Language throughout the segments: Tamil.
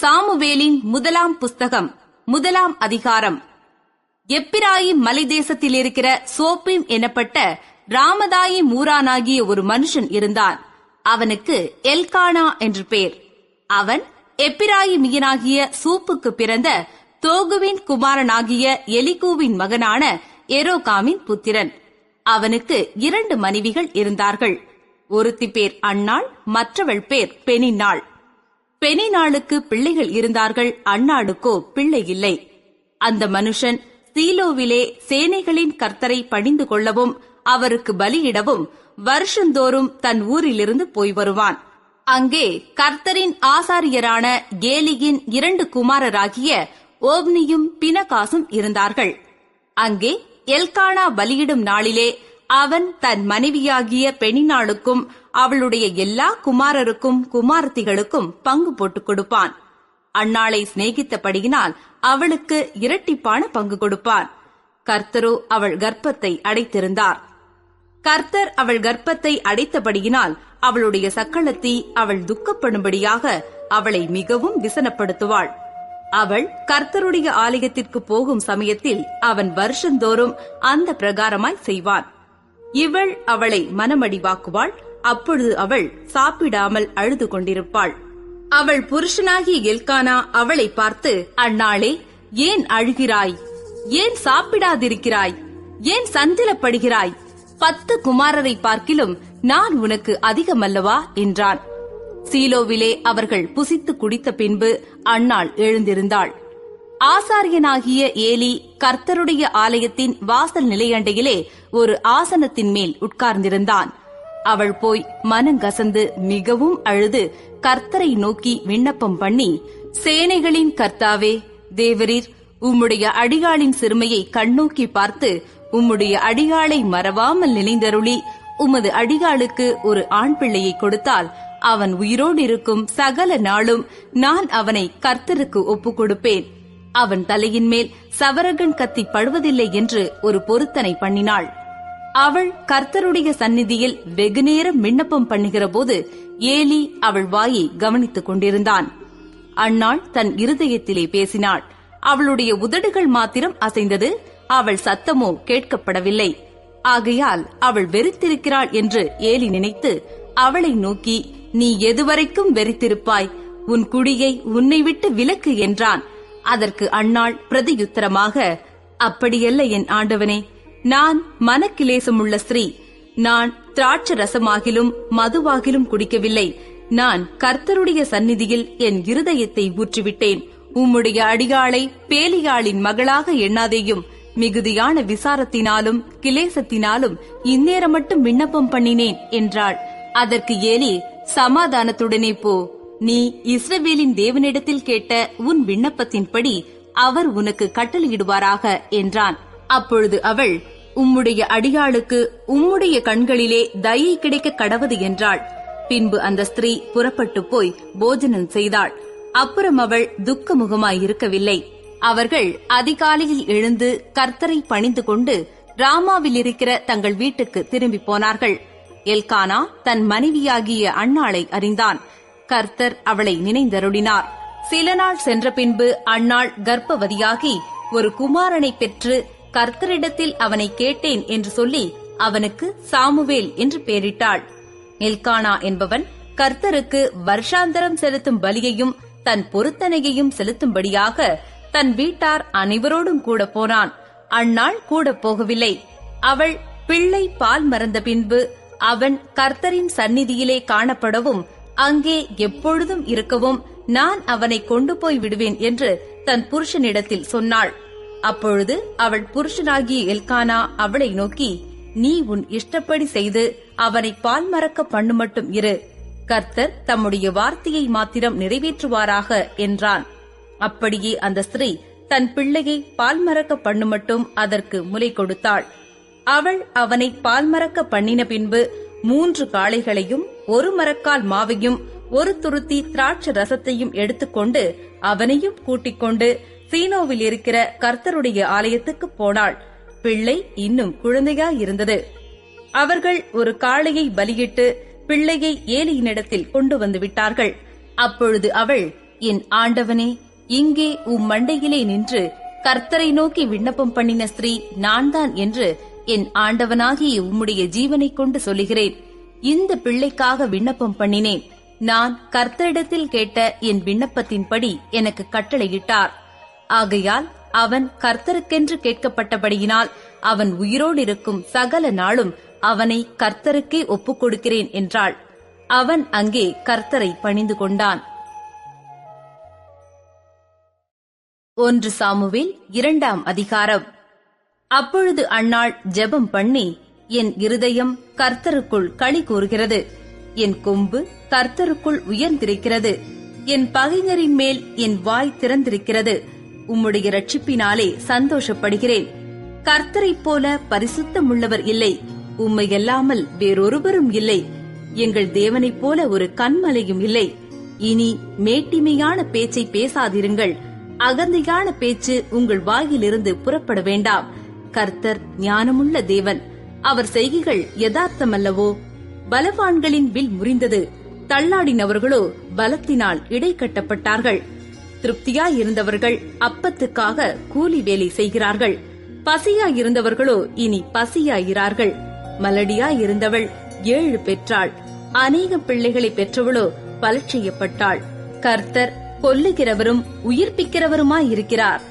சாமுவேலின் முதலாம் புஸ்தகம் 1 அதிகாரம். எப்பிராயிம் மலைதேசத்தில் இருக்கிற சோப்பீம் எனப்பட்ட ராமதாயிம் ஊரானாகிய ஒரு மனுஷன் இருந்தான். அவனுக்கு எல்கானா என்று பேர். அவன் எப்பிராயிமியனாகிய சூப்புக்கு பிறந்த தோகுவின் குமாரனாகிய எலிகூவின் மகனான எரோகாமின் புத்திரன். அவனுக்கு 2 மனைவிகள் இருந்தார்கள். ஒருத்தி பேர் அன்னாள், மற்றவள் பேர் பெனின்னாள். பெனினாளுக்கு பிள்ளைகள் இருந்தார்கள், அன்னாளுக்கோ பிள்ளை இல்லை. அந்த மனுஷன் சீலோவிலே சேனைகளின் கர்த்தரை பணிந்து கொள்ளவும் அவருக்கு பலியிடவும் வருஷந்தோறும் தன் ஊரிலிருந்து போய் வருவான். அங்கே கர்த்தரின் ஆசாரியரான கேலியின் 2 குமாரராகிய ஓப்னியும் பினகாசும் இருந்தார்கள். அங்கே எல்கானா பலியிடும் நாளிலே அவன் தன் மனைவியாகிய பெனினாளுக்கும் அவளுடைய எல்லா குமாரருக்கும் குமாரத்திகளுக்கும் பங்கு போட்டுக் கொடுப்பான். அன்னாளை சிநேகித்தபடியினால் அவளுக்கு இரட்டிப்பான பங்கு கொடுப்பான். கர்த்தரோ அவள் கர்ப்பத்தை அடைத்திருந்தார். கர்த்தர் அவள் கர்ப்பத்தை அடைத்தபடியினால் அவளுடைய சக்களத்தி அவள் துக்கப்படும்படியாக அவளை மிகவும் விசனப்படுத்துவாள். அவள் கர்த்தருடைய ஆலயத்திற்கு போகும் சமயத்தில் அவன் வருஷந்தோறும் அந்த பிரகாரமாய் செய்வான். இவள் அவளை மனமடிவாக்குவாள். அப்பொழுது அவள் சாப்பிடாமல் அழுது கொண்டிருப்பாள். அவள் புருஷனாகிய எல்கானா அவளை பார்த்து, அன்னாளே, ஏன் அழுகிறாய்? ஏன் சாப்பிடாதிருக்கிறாய்? ஏன் சஞ்சலப்படுகிறாய்? 10 குமாரரை பார்க்கிலும் நான் உனக்கு அதிகமல்லவா என்றான். சீலோவிலே அவர்கள் புசித்து குடித்த பின்பு அன்னாள் எழுந்திருந்தாள். ஆசாரியனாகிய ஏலி கர்த்தருடைய ஆலயத்தின் வாசல் நிலையண்டையிலே ஒரு ஆசனத்தின் மேல் உட்கார்ந்திருந்தான். அவள் போய் மனங்கசந்து மிகவும் அழுது கர்த்தரை நோக்கி விண்ணப்பம் பண்ணி, சேனைகளின் கர்த்தாவே தேவரீர், உம்முடைய அடியாளின் சிறுமையை கண்ணோக்கி பார்த்து உம்முடைய அடியாளை மறவாமல் நினைந்தருளி உமது அடியாளுக்கு ஒரு ஆண் பிள்ளையை கொடுத்தால் அவன் உயிரோடு இருக்கும் சகல நாளும் நான் அவனை கர்த்தருக்கு ஒப்புக் கொடுப்பேன். அவன் தலையின் மேல் சவரகன் கத்தி படுவதில்லை என்று ஒரு பொருத்தனை பண்ணினாள். அவள் கர்த்தருடைய சந்நிதியில் வெகுநேரம் விண்ணப்பம் பண்ணுகிற போது ஏலி அவள் வாயை கவனித்துக் கொண்டிருந்தான். அன்னாள் தன் இருதயத்திலே பேசினாள். அவளுடைய உதடுகள் மாத்திரம் அசைந்தது, அவள் சத்தமோ கேட்கப்படவில்லை. ஆகையால் அவள் வெறித்திருக்கிறாள் என்று ஏலி நினைத்து அவளை நோக்கி, நீ எதுவரைக்கும் வெறித்திருப்பாய்? உன் குடியை உன்னை விட்டு விலக்கு என்றான். அதற்கு அன்னாள் பிரதியுத்தரமாக, அப்படியல்ல என் ஆண்டவனே, நான் மனக்கிலேசமுள்ள ஸ்திரீ. நான் திராட்ச ரசமாகிலும் மதுவாகிலும் குடிக்கவில்லை. நான் கர்த்தருடைய சந்நிதியில் என் இருதயத்தை ஊற்றிவிட்டேன். உம்முடைய அடியாளை பேலியாளின் மகளாக எண்ணாதேயும். மிகுதியான விசாரத்தினாலும் கிலேசத்தினாலும் இந்நேரம் மட்டும் விண்ணப்பம் பண்ணினேன் என்றாள். அதற்கு ஏலி, சமாதானத்துடனே போ. நீ இஸ்ரவேலின் தேவனிடத்தில் கேட்ட உன் விண்ணப்பத்தின்படி அவர் உனக்கு கட்டளையிடுவாராக என்றான். அப்பொழுது அவள், உம்முடைய அடியாளுக்கு உம்முடைய கண்களிலே தயை கிடைக்க கடவது என்றாள். பின்பு அந்த ஸ்திரீ புறப்பட்டு போய் போஜனம் செய்தாள். அப்புறம் அவள் துக்கமுகமாயிருக்கவில்லை. அவர்கள் அதிகாலையில் எழுந்து கர்த்தரை பணிந்து கொண்டு ராமாவில் இருக்கிற தங்கள் வீட்டுக்கு திரும்பி போனார்கள். எல்கானா தன் மனைவியாகிய அன்னாளை அறிந்தான். கர்த்தர் அவளை நினைந்தருளினார். சில நாள் சென்ற பின்பு அன்னாள் கர்ப்பவதியாகி ஒரு குமாரனை பெற்று கர்த்தரிடத்தில் அவனை கேட்டேன் என்று சொல்லி அவனுக்கு சாமுவேல் என்று பெயரிட்டாள். எல்கானா என்பவன் கர்த்தருக்கு வருஷாந்தரம் செலுத்தும் பலியையும் தன் பொருத்தனையையும் செலுத்தும்படியாக தன் வீட்டார் அனைவரோடும் கூட போனான். அன்னாள் கூட போகவில்லை. அவள் பிள்ளை பால் மறந்த பின்பு அவன் கர்த்தரின் சந்நிதியிலே காணப்படவும் அங்கே எப்பொழுதும் இருக்கவும் நான் அவனை கொண்டு போய் விடுவேன் என்று தன் புருஷனிடத்தில் சொன்னாள். அப்பொழுது அவள் புருஷனாகிய எல்கானா அவளை நோக்கி, நீ உன் இஷ்டப்படி செய்து அவனை பால் மறக்க பண்ணு மட்டும் இரு. கர்த்தர் தம்முடைய வார்த்தையை மாத்திரம் நிறைவேற்றுவாராக என்றான். அப்படியே அந்த ஸ்திரீ தன் பிள்ளையை பால் மறக்க பண்ணு மட்டும் அதற்கு முலை கொடுத்தாள். அவள் அவனை பால் மறக்க பண்ணின பின்பு 3 காளைகளையும் 1 மரக்கால் மாவையும் 1 துருத்தி திராட்சை ரசத்தையும் எடுத்துக்கொண்டு அவனையும் கூட்டிக் கொண்டு சீனோவில் இருக்கிற கர்த்தருடைய ஆலயத்துக்கு போனாள். பிள்ளை இன்னும் குழந்தையாயிருந்தது. அவர்கள் ஒரு காளையை பலியிட்டு பிள்ளையை ஏலியினிடத்தில் கொண்டு வந்து விட்டார்கள். அப்பொழுது அவள், என் ஆண்டவனே, இங்கே மண்டையிலே நின்று கர்த்தரை நோக்கி விண்ணப்பம் பண்ணின ஸ்திரீ நான் தான் என்று என் ஆண்டவனாகிய உம்முடைய ஜீவனை கொண்டு சொல்லுகிறேன். இந்த பிள்ளைக்காக விண்ணப்பம் பண்ணினேன். நான் கர்த்தரிடத்தில் கேட்ட என் விண்ணப்பத்தின்படி எனக்கு கட்டளையிட்டார். ஆகையால் அவன் கர்த்தருக்கென்று கேட்கப்பட்டபடியினால் அவன் உயிரோடு இருக்கும் சகல நாளும் அவனை கர்த்தருக்கே ஒப்புக் கொடுக்கிறேன் என்றாள். அவன் அங்கே கர்த்தரை பணிந்து கொண்டான். 1 சாமுவேல் 2ஆம் அதிகாரம். அப்பொழுது அன்னாள் ஜெபம் பண்ணி, என் இருதயம் கர்த்தருக்குள் களி கூறுகிறது, என் கொம்பு கர்த்தருக்குள் உயர்ந்திருக்கிறது, என் பகைஞரின் மேல் என் வாய் திறந்திருக்கிறது, உம்முடைய இரட்சிப்பினாலே சந்தோஷப்படுகிறேன். கர்த்தரைப் போல பரிசுத்தமுள்ளவர் இல்லை, உம்மையல்லாமல் வேறொருவரும் இல்லை. எங்கள் தேவனைப் போல ஒரு கன்மலையும் இல்லை. இனி மேட்டிமையான பேச்சை பேசாதிருங்கள், அகந்தையான பேச்சு உங்கள் வாயிலிருந்து புறப்பட வேண்டாம். கர்த்தர் ஞானமுள்ள தேவன், அவர் செய்கைகள் யதார்த்தமல்லவோ? பலவான்களின் வில் முறிந்தது, தள்ளாடினவர்களோ பலத்தினால் இடை கட்டப்பட்டார்கள். திருப்தியாயிருந்தவர்கள் அப்பத்துக்காக கூலி வேலை செய்கிறார்கள், பசியாயிருந்தவர்களோ இனி பசியாயிரார்கள். மலடியாயிருந்தவள் 7 பெற்றாள், அநேக பிள்ளைகளை பெற்றவளோ பலட்செய்யப்பட்டாள். கர்த்தர் கொல்லுகிறவரும் உயிர்ப்பிக்கிறவருமாயிருக்கிறார்.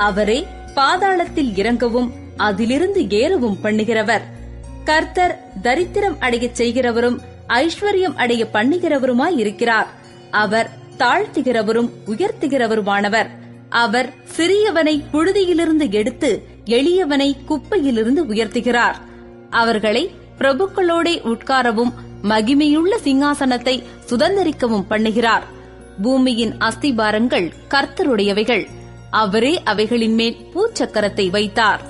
அவரே பாதாளத்தில் இறங்கவும் அதிலிருந்து ஏறவும் பண்ணுகிறவர். கர்த்தர் தரித்திரம் அடையச் செய்கிறவரும் ஐஸ்வர்யம் அடைய பண்ணுகிறவருமாயிருக்கிறார். அவர் தாழ்த்துகிறவரும் உயர்த்துகிறவருமானவர். அவர் சிறியவனை புழுதியிலிருந்து எடுத்து எளியவனை குப்பையிலிருந்து உயர்த்துகிறார். அவர்களை பிரபுக்களோடே உட்காரவும் மகிமையுள்ள சிங்காசனத்தை சுதந்தரிக்கவும் பண்ணுகிறார். பூமியின் அஸ்திபாரங்கள் கர்த்தருடையவைகள், அவரே அவைகளின் மேல் பூச்சக்கரத்தை வைத்தார்.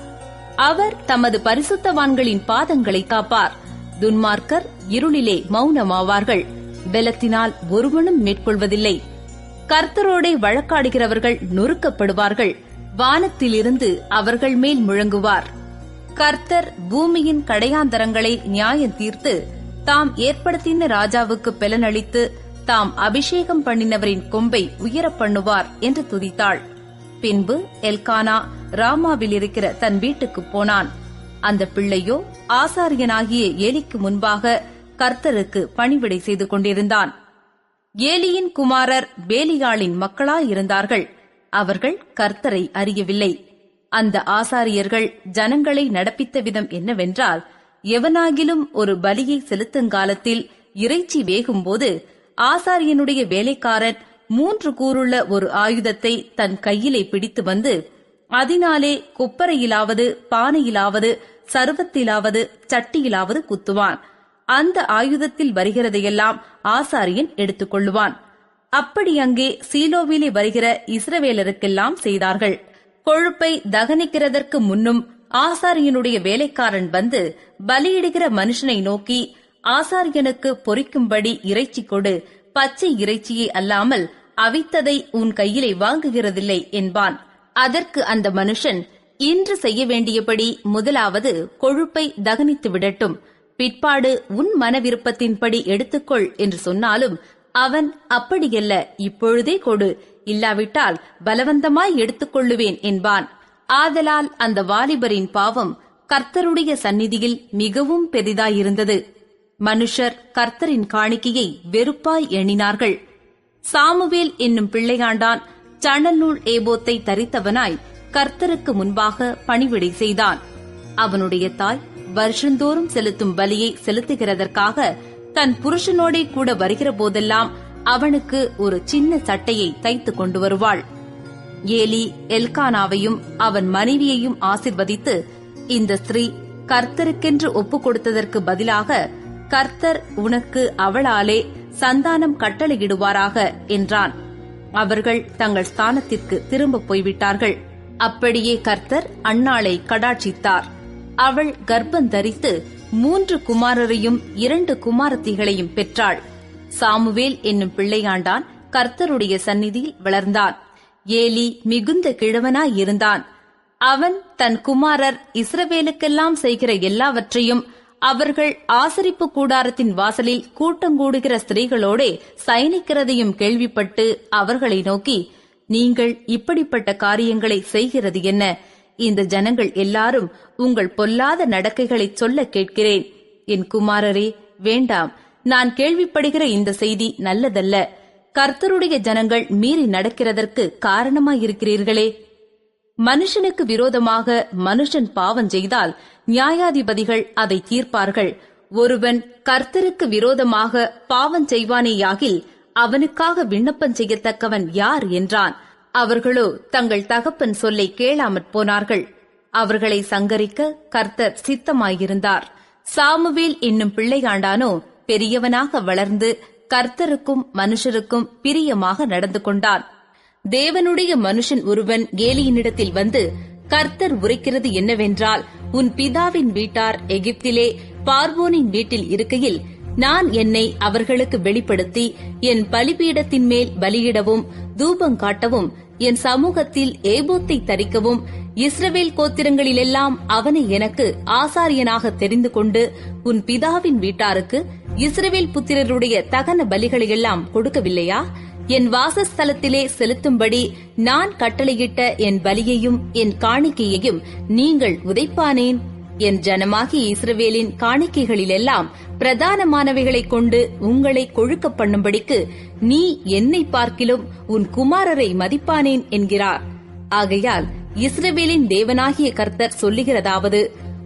அவர் தமது பரிசுத்தவான்களின் பாதங்களை காப்பார். துன்மார்க்கர் இருளிலே மௌனமாவார்கள், பெலத்தினால் ஒருவனும் மேற்கொள்வதில்லை. கர்த்தரோடே வழக்காடுகிறவர்கள் நொறுக்கப்படுவார்கள், வானத்திலிருந்து அவர்கள் மேல் முழங்குவார். கர்த்தர் பூமியின் கடையாந்தரங்களை நியாயம் தீர்த்து தாம் ஏற்படுத்தின ராஜாவுக்கு பெலனளித்து தாம் அபிஷேகம் பண்ணினவரின் கொம்பை உயரப் பண்ணுவார் என்று துதித்தாள். பின்பு எல்கானா ராமாவில் இருக்கிற தன் வீட்டுக்கு போனான். அந்த பிள்ளையோ ஆசாரியனாகிய ஏலிக்கு முன்பாக கர்த்தருக்கு பணிவிடை செய்து கொண்டிருந்தான். ஏலியின் குமாரர் பேலியாளின் மக்களாயிருந்தார்கள். அவர்கள் கர்த்தரை அறியவில்லை. அந்த ஆசாரியர்கள் ஜனங்களை நடப்பித்த விதம் என்னவென்றால், எவனாகிலும் ஒரு பலியை செலுத்துங்காலத்தில் இறைச்சி வேகும்போது ஆசாரியனுடைய வேலைக்காரன் 3 கூறுள்ள ஒரு ஆயுதத்தை தன் கையிலே பிடித்து வந்து அதனாலே கொப்பரையிலாவது பானையிலாவது சர்வத்திலாவது சட்டியிலாவது குத்துவான். அந்த ஆயுதத்தில் வருகிறதையெல்லாம் ஆசாரியன் எடுத்துக் கொள்ளுவான். அப்படி அங்கே சீலோவிலே வருகிற இஸ்ரவேலருக்கெல்லாம் செய்தார்கள். கொழுப்பை தகனிக்கிறதற்கு முன்னும் ஆசாரியனுடைய வேலைக்காரன் வந்து பலியிடுகிற மனுஷனை நோக்கி, ஆசாரியனுக்கு பொரிக்கும்படி இறைச்சி கொடு, பச்சை இறைச்சியை அல்லாமல் அவித்ததை உன் கையிலே வாங்குகிறதில்லை என்பான். அதற்கு அந்த மனுஷன், இன்று செய்ய வேண்டியபடி முதலாவது கொழுப்பை தகனித்து விடட்டும், பிற்பாடு உன் மன விருப்பத்தின்படி எடுத்துக்கொள் என்று சொன்னாலும் அவன், அப்படியல்ல, இப்பொழுதே கொடு, இல்லாவிட்டால் பலவந்தமாய் எடுத்துக்கொள்ளுவேன் என்பான். ஆதலால் அந்த வாலிபரின் பாவம் கர்த்தருடைய சந்நிதியில் மிகவும் பெரிதாயிருந்தது. மனுஷர் கர்த்தரின் காணிக்கையை வெறுப்பாய் எண்ணினார்கள். சாமுவேல் என்னும் பிள்ளையாண்டான் சணநூல் ஏபோத்தை தரித்தவனாய் கர்த்தருக்கு முன்பாக பணிவிடை செய்தான். அவனுடைய தாய் வருஷந்தோறும் செலுத்தும் பலியை செலுத்துகிறதற்காக தன் புருஷனோடே கூட வருகிற போதெல்லாம் அவனுக்கு ஒரு சின்ன சட்டையை தைத்து கொண்டு வருவாள். ஏலி எல்கானாவையும் அவன் மனைவியையும் ஆசிர்வதித்து, இந்த ஸ்திரீ கர்த்தருக்கென்று ஒப்புக் கொடுத்ததற்கு பதிலாக கர்த்தர் உனக்கு அவளாலே சந்தானம் கட்டளையிடுவாராக என்றான். அவர்கள் தங்கள் ஸ்தானத்திற்கு திரும்ப போய்விட்டார்கள். அப்படியே கர்த்தர் அன்னாளை கடாட்சித்தார். அவள் கர்ப்பந்தரித்து 3 குமாரரையும் 2 குமாரத்திகளையும் பெற்றாள். சாமுவேல் என்னும் பிள்ளையாண்டான் கர்த்தருடைய சந்நிதியில் வளர்ந்தான். ஏலி மிகுந்த கிழவனாயிருந்தான். அவன் தன் குமாரர் இஸ்ரவேலுக்கெல்லாம் செய்கிற எல்லாவற்றையும் அவர்கள் ஆசரிப்பு கூடாரத்தின் வாசலில் கூட்டங்கூடுகிற ஸ்திரீகளோடே சயனிக்கிறதையும் கேள்விப்பட்டு அவர்களை நோக்கி, நீங்கள் இப்படிப்பட்ட காரியங்களை செய்கிறது என்ன? இந்த ஜனங்கள் எல்லாரும் உங்கள் பொல்லாத நடக்கைகளைச் சொல்ல கேட்கிறேன். என் குமாரரே, வேண்டாம். நான் கேள்விப்படுகிற இந்த செய்தி நல்லதல்ல. கர்த்தருடைய ஜனங்கள் மீறி நடக்கிறதற்கு காரணமாயிருக்கிறீர்களே. மனுஷனுக்கு விரோதமாக மனுஷன் பாவம் செய்தால் நியாயாதிபதிகள் அதை தீர்ப்பார்கள். ஒருவன் கர்த்தருக்கு விரோதமாக பாவம் செய்வானேயாகில் அவனுக்காக விண்ணப்பம் செய்யத்தக்கவன் யார் என்றான். அவர்களோ தங்கள் தகப்பன் சொல்லை கேளாமற் போனார்கள். அவர்களை சங்கரிக்க கர்த்தர் சித்தமாயிருந்தார். சாமுவேல் என்னும் பிள்ளையாண்டானோ பெரியவனாக வளர்ந்து கர்த்தருக்கும் மனுஷருக்கும் பிரியமாக நடந்து கொண்டான். தேவனுடைய மனுஷன் ஒருவன் ஏலியினிடத்தில் வந்து, கர்த்தர் உரைக்கிறது என்னவென்றால், உன் பிதாவின் வீட்டார் எகிப்திலே பார்வோனின் வீட்டில் இருக்கையில் நான் என்னை அவர்களுக்கு வெளிப்படுத்தி என் பலிபீடத்தின் மேல் பலியிடவும் தூபம் காட்டவும் என் சமூகத்தில் ஏபோத்தை தரிக்கவும் இஸ்ரவேல் கோத்திரங்களிலெல்லாம் அவனை எனக்கு ஆசாரியனாக தெரிந்து கொண்டு உன் பிதாவின் வீட்டாருக்கு இஸ்ரவேல் புத்திரருடைய தகன பலிகளையெல்லாம் கொடுக்கவில்லையா? என் வாசஸ்தலத்திலே செலுத்தும்படி நான் கட்டளையிட்ட என் பலியையும் என் காணிக்கையையும் நீங்கள் உதைப்பானேன்? என் ஜனமாகிய இஸ்ரவேலின் காணிக்கைகளிலெல்லாம் பிரதானமானவைகளைக் கொண்டு உங்களை கொழுக்க பண்ணும்படிக்கு நீ என்னை பார்க்கிலும் உன் குமாரரை மதிப்பானேன் என்கிறார். ஆகையால் இஸ்ரவேலின் தேவனாகிய கர்த்தர் சொல்லுகிறதாவது,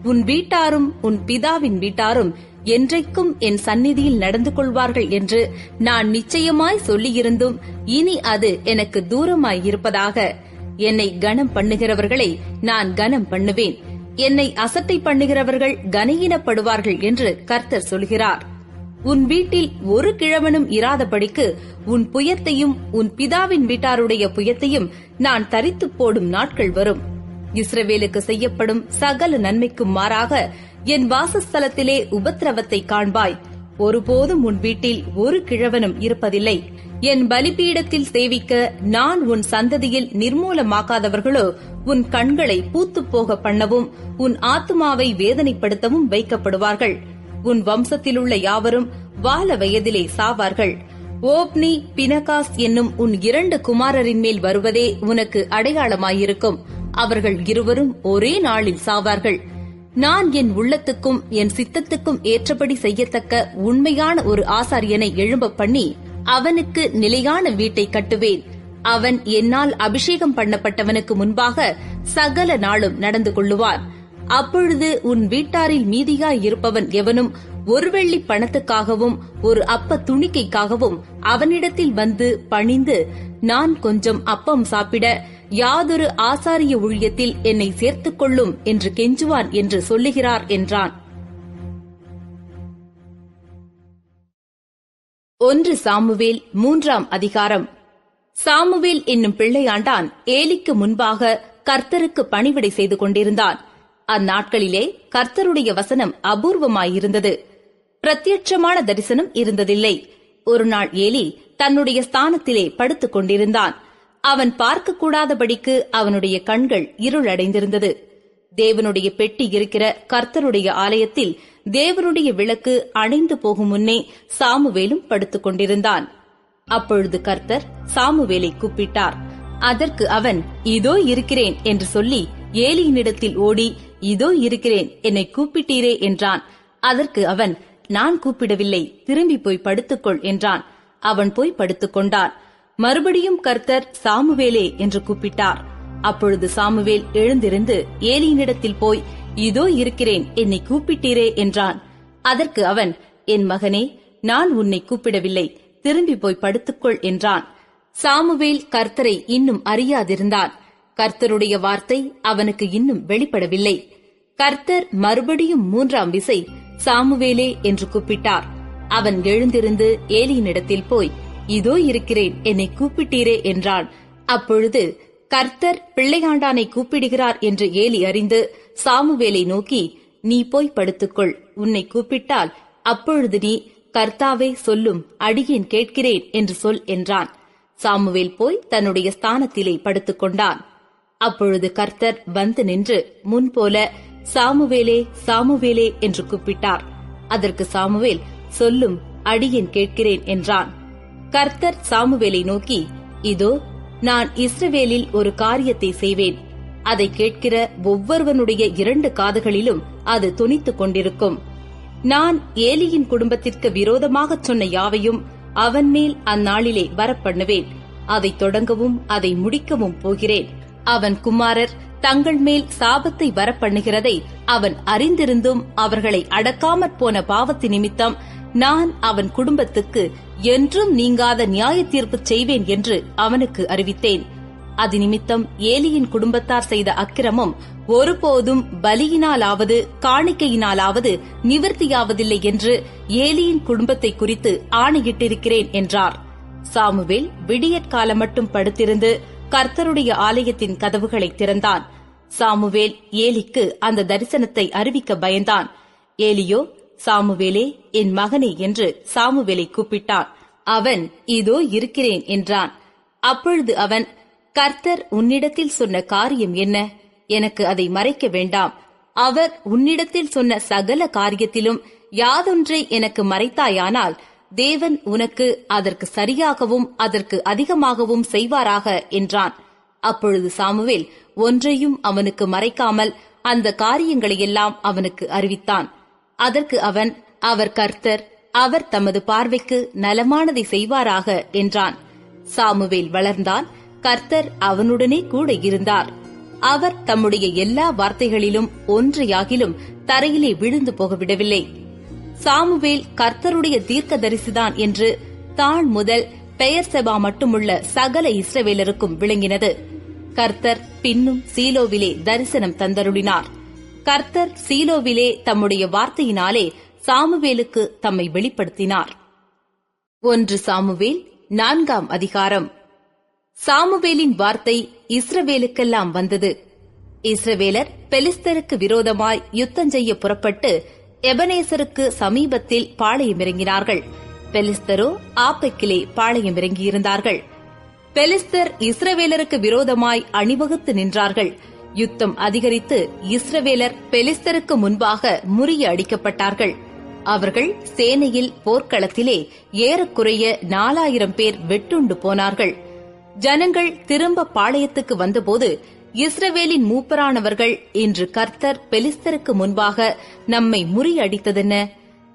உன் வீட்டாரும் உன் பிதாவின் வீட்டாரும் என்றைக்கும் என் சந்நிதியில் நடந்து கொள்வார்கள் என்று நான் நிச்சயமாய் சொல்லியிருந்தும் இனி அது எனக்கு தூரமாயிருப்பதாக. என்னை கனம் பண்ணுகிறவர்களை நான் கனம் பண்ணுவேன், என்னை அசட்டை பண்ணுகிறவர்கள் கனஈனப்படுவார்கள் என்று கர்த்தர் சொல்கிறார். உன் வீட்டில் ஒரு கிழவனும் இராதபடிக்கு உன் புயத்தையும் உன் பிதாவின் வீட்டாருடைய புயத்தையும் நான் தரித்து போடும் நாட்கள் வரும். இஸ்ரவேலுக்கு செய்யப்படும் சகல நன்மைக்கும் மாறாக என் வாசஸ்தலத்திலே உபத்திரவத்தை காண்பாய். ஒருபோதும் உன் வீட்டில் ஒரு கிழவனும் இருப்பதில்லை. என் பலிபீடத்தில் சேவிக்க நான் உன் சந்ததியில் நிர்மூலமாக்காதவர்களோ உன் கண்களை பூத்துப் போக பண்ணவும் உன் ஆத்துமாவை வேதனைப்படுத்தவும் வைக்கப்படுவார்கள். உன் வம்சத்திலுள்ள யாவரும் வால வயதிலே சாவார்கள். ஓப்னி பினகாஸ் என்னும் உன் 2 குமாரரின் மேல் வருவதே உனக்கு அடையாளமாயிருக்கும். அவர்கள் இருவரும் ஒரே நாளில் சாவார்கள். நான் என் உள்ளத்துக்கும் என் சித்தத்துக்கும் ஏற்றபடி செய்யத்தக்க உண்மையான ஒரு ஆசாரியனை எழும்ப பண்ணி அவனுக்கு நிலையான வீட்டை கட்டுவேன். அவன் என்னால் அபிஷேகம் பண்ணப்பட்டவனுக்கு முன்பாக சகல நாளும் நடந்து கொள்ளுவான். அப்பொழுது உன் வீட்டாரில் மீதியாய் இருப்பவன் எவனும் 1 வெள்ளி பணத்துக்காகவும் 1 அப்ப துணிக்கைக்காகவும் அவனிடத்தில் வந்து பணிந்து, நான் கொஞ்சம் அப்பம் சாப்பிட யாதொரு ஆசாரிய ஊழியத்தில் என்னை சேர்த்துக் கொள்ளும் என்று கெஞ்சுவான் என்று சொல்லுகிறார் என்றான். 1 சாமுவேல் 3ஆம் அதிகாரம். சாமுவேல் என்னும் பிள்ளையாண்டான் ஏலிக்கு முன்பாக கர்த்தருக்கு பணிவிடை செய்து கொண்டிருந்தான். அந்நாட்களிலே கர்த்தருடைய வசனம் அபூர்வமாயிருந்தது. பிரத்யட்சமான தரிசனம் இருந்ததில்லை. ஒரு நாள் ஏலி தன்னுடைய ஸ்தானத்திலே படுத்துக் கொண்டிருந்தான். அவன் பார்க்கக்கூடாதபடிக்கு அவனுடைய கண்கள் இருளடைந்திருந்தது. தேவனுடைய பெட்டி இருக்கிற கர்த்தருடைய ஆலயத்தில் தேவனுடைய விளக்கு அணைந்து போகும் முன்னே சாமுவேலும் படுத்துக் கொண்டிருந்தான். அப்பொழுது கர்த்தர் சாமுவேலை கூப்பிட்டார். அதற்கு அவன், இதோ இருக்கிறேன் என்று சொல்லி ஏலியினிடத்தில் ஓடி, இதோ இருக்கிறேன், என்னை கூப்பிட்டீரே என்றான். அதற்கு அவன், நான் கூப்பிடவில்லை, திரும்பி போய் படுத்துக்கொள் என்றான். அவன் போய் படுத்துக் கொண்டான். மறுபடியும் கர்த்தர் சாமுவேலே என்று கூப்பிட்டார். அப்பொழுது சாமுவேல் எழுந்திருந்து ஏலியினிடத்தில் போய், இதோ இருக்கிறேன், என்னை கூப்பிட்டீரே என்றான். அதற்கு அவன், என் மகனே, நான் உன்னை கூப்பிடவில்லை, திரும்பி போய் படுத்துக்கொள் என்றான். சாமுவேல் கர்த்தரை இன்னும் அறியாதிருந்தான். கர்த்தருடைய வார்த்தை அவனுக்கு இன்னும் வெளிப்படவில்லை. கர்த்தர் மறுபடியும் 3ஆம் விசை சாமுவேலே என்று கூப்பிட்டார். அவன் எழுந்திருந்து ஏலியினிடத்தில் போய், இதோ இருக்கிறேன், என்னை கூப்பிட்டீரே என்றான். அப்பொழுது கர்த்தர் பிள்ளையாண்டானை கூப்பிடுகிறார் என்று ஏலி அறிந்து சாமுவேலை நோக்கி, நீ போய் படுத்துக்கொள், உன்னை கூப்பிட்டால் அப்பொழுது நீ, கர்த்தாவே சொல்லும், அடியேன் கேட்கிறேன் என்று சொல் என்றான். சாமுவேல் போய் தன்னுடைய ஸ்தானத்திலே படுத்துக் கொண்டான். அப்பொழுது கர்த்தர் வந்து நின்று முன்போல, சாமுவேலே, சாமுவேலே என்று கூப்பிட்டார். அதற்கு சாமுவேல், சொல்லும், அடியேன் கேட்கிறேன் என்றான். கர்த்தர் சாமுவேலை நோக்கி, இதோ நான் இஸ்ரவேலில் ஒரு காரியத்தை செய்வேன். அதை கேட்கிற ஒவ்வொருவனுடைய 2 காதுகளிலும் அது தொனித்துக் கொண்டிருக்கும். நான் ஏலியின் குடும்பத்திற்கு விரோதமாகச் சொன்ன யாவையும் அவன் மேல் அந்நாளிலே வரப்பண்ணுவேன். அதை தொடங்கவும் அதை முடிக்கவும் போகிறேன். அவன் குமாரர் தங்கள் மேல் சாபத்தை வரப்பண்ணுகிறதை அவன் அறிந்திருந்தும் அவர்களை அடக்காமற் போன பாவத்து நிமித்தம் நான் அவன் குடும்பத்துக்கு என்றும் நீங்காத நியாய தீர்ப்பு செய்வேன் என்று அவனுக்கு அறிவித்தேன். அது நிமித்தம் ஏலியின் குடும்பத்தார் செய்த அக்கிரமம் ஒருபோதும் பலியினாலாவது காணிக்கையினாலாவது நிவர்த்தியாவதில்லை என்று ஏலியின் குடும்பத்தை குறித்து ஆணையிட்டிருக்கிறேன் என்றார். சாமுவேல் விடியற்காலம் மட்டும் படுத்திருந்து கர்த்தருடைய ஆலயத்தின் கதவுகளை திறந்தான். சாமுவேல் ஏலிக்கு அந்த தரிசனத்தை அறிவிக்க பயந்தான். ஏலியோ, சாமுவேலே, என் மகனே என்று சாமுவேலை கூப்பிட்டான். அவன், இதோ இருக்கிறேன் என்றான். அப்பொழுது அவன், கர்த்தர் உன்னிடத்தில் சொன்ன காரியம் என்ன? எனக்கு அதை மறைக்க வேண்டாம். அவர் உன்னிடத்தில் சொன்ன சகல காரியத்திலும் யாதொன்றை எனக்கு மறைத்தாயானால் தேவன் உனக்கு அதற்கு சரியாகவும் அதற்கு அதிகமாகவும் செய்வாராக என்றான். அப்பொழுது சாமுவேல் ஒன்றையும் அவனுக்கு மறைக்காமல் அந்த காரியங்களையெல்லாம் அவனுக்கு அறிவித்தான். அதற்கு அவன், அவர் கர்த்தர், அவர் தமது பார்வைக்கு நலமானதை செய்வாராக என்றான். சாமுவேல் வளர்ந்தான். கர்த்தர் அவனுடனே கூட இருந்தார். அவர் தம்முடைய எல்லா வார்த்தைகளிலும் ஒன்றையாகிலும் தரையிலே விழுந்து போகவிடவில்லை. சாமுவேல் கர்த்தருடைய தீர்க்கதரிசிதான் என்று தான் முதல் பெயர்செபா மட்டுமுள்ள சகல இஸ்ரவேலருக்கும் விளங்கினது. கர்த்தர் பின்னும் சீலோவிலே தரிசனம் தந்தருளினார். கர்த்தர் சீலோவிலே தம்முடைய வார்த்தையினாலே சாமுவேலுக்கு தம்மை வெளிப்படுத்தினார். 1 சாமுவேல் 4ஆம் அதிகாரம். சாமுவேலின் வார்த்தை இஸ்ரவேலுக்கெல்லாம் வந்தது. இஸ்ரவேலர் பெலிஸ்தருக்கு விரோதமாய் யுத்தஞ்செய்ய புறப்பட்டு எபனேசருக்கு சமீபத்தில் பாளையமிறங்கினார்கள். பெலிஸ்தரோ ஆப்பெக்கிலே பாளையமிறங்கியிருந்தார்கள். பெலிஸ்தர் இஸ்ரவேலருக்கு விரோதமாய் அணிவகுத்து நின்றார்கள். யுத்தம் அதிகரித்து இஸ்ரவேலர் பெலிஸ்தருக்கு முன்பாக முறிய அடிக்கப்பட்டார்கள். அவர்கள் சேனையில் போர்க்களத்திலே ஏறக்குறைய 4000 பேர் வெட்டுண்டு போனார்கள். ஜனங்கள் திரும்ப பாளையத்துக்கு வந்தபோது இஸ்ரவேலின் மூப்பரானவர்கள், இன்று கர்த்தர் பெலிஸ்தருக்கு முன்பாக நம்மை முறியடித்ததென்ன?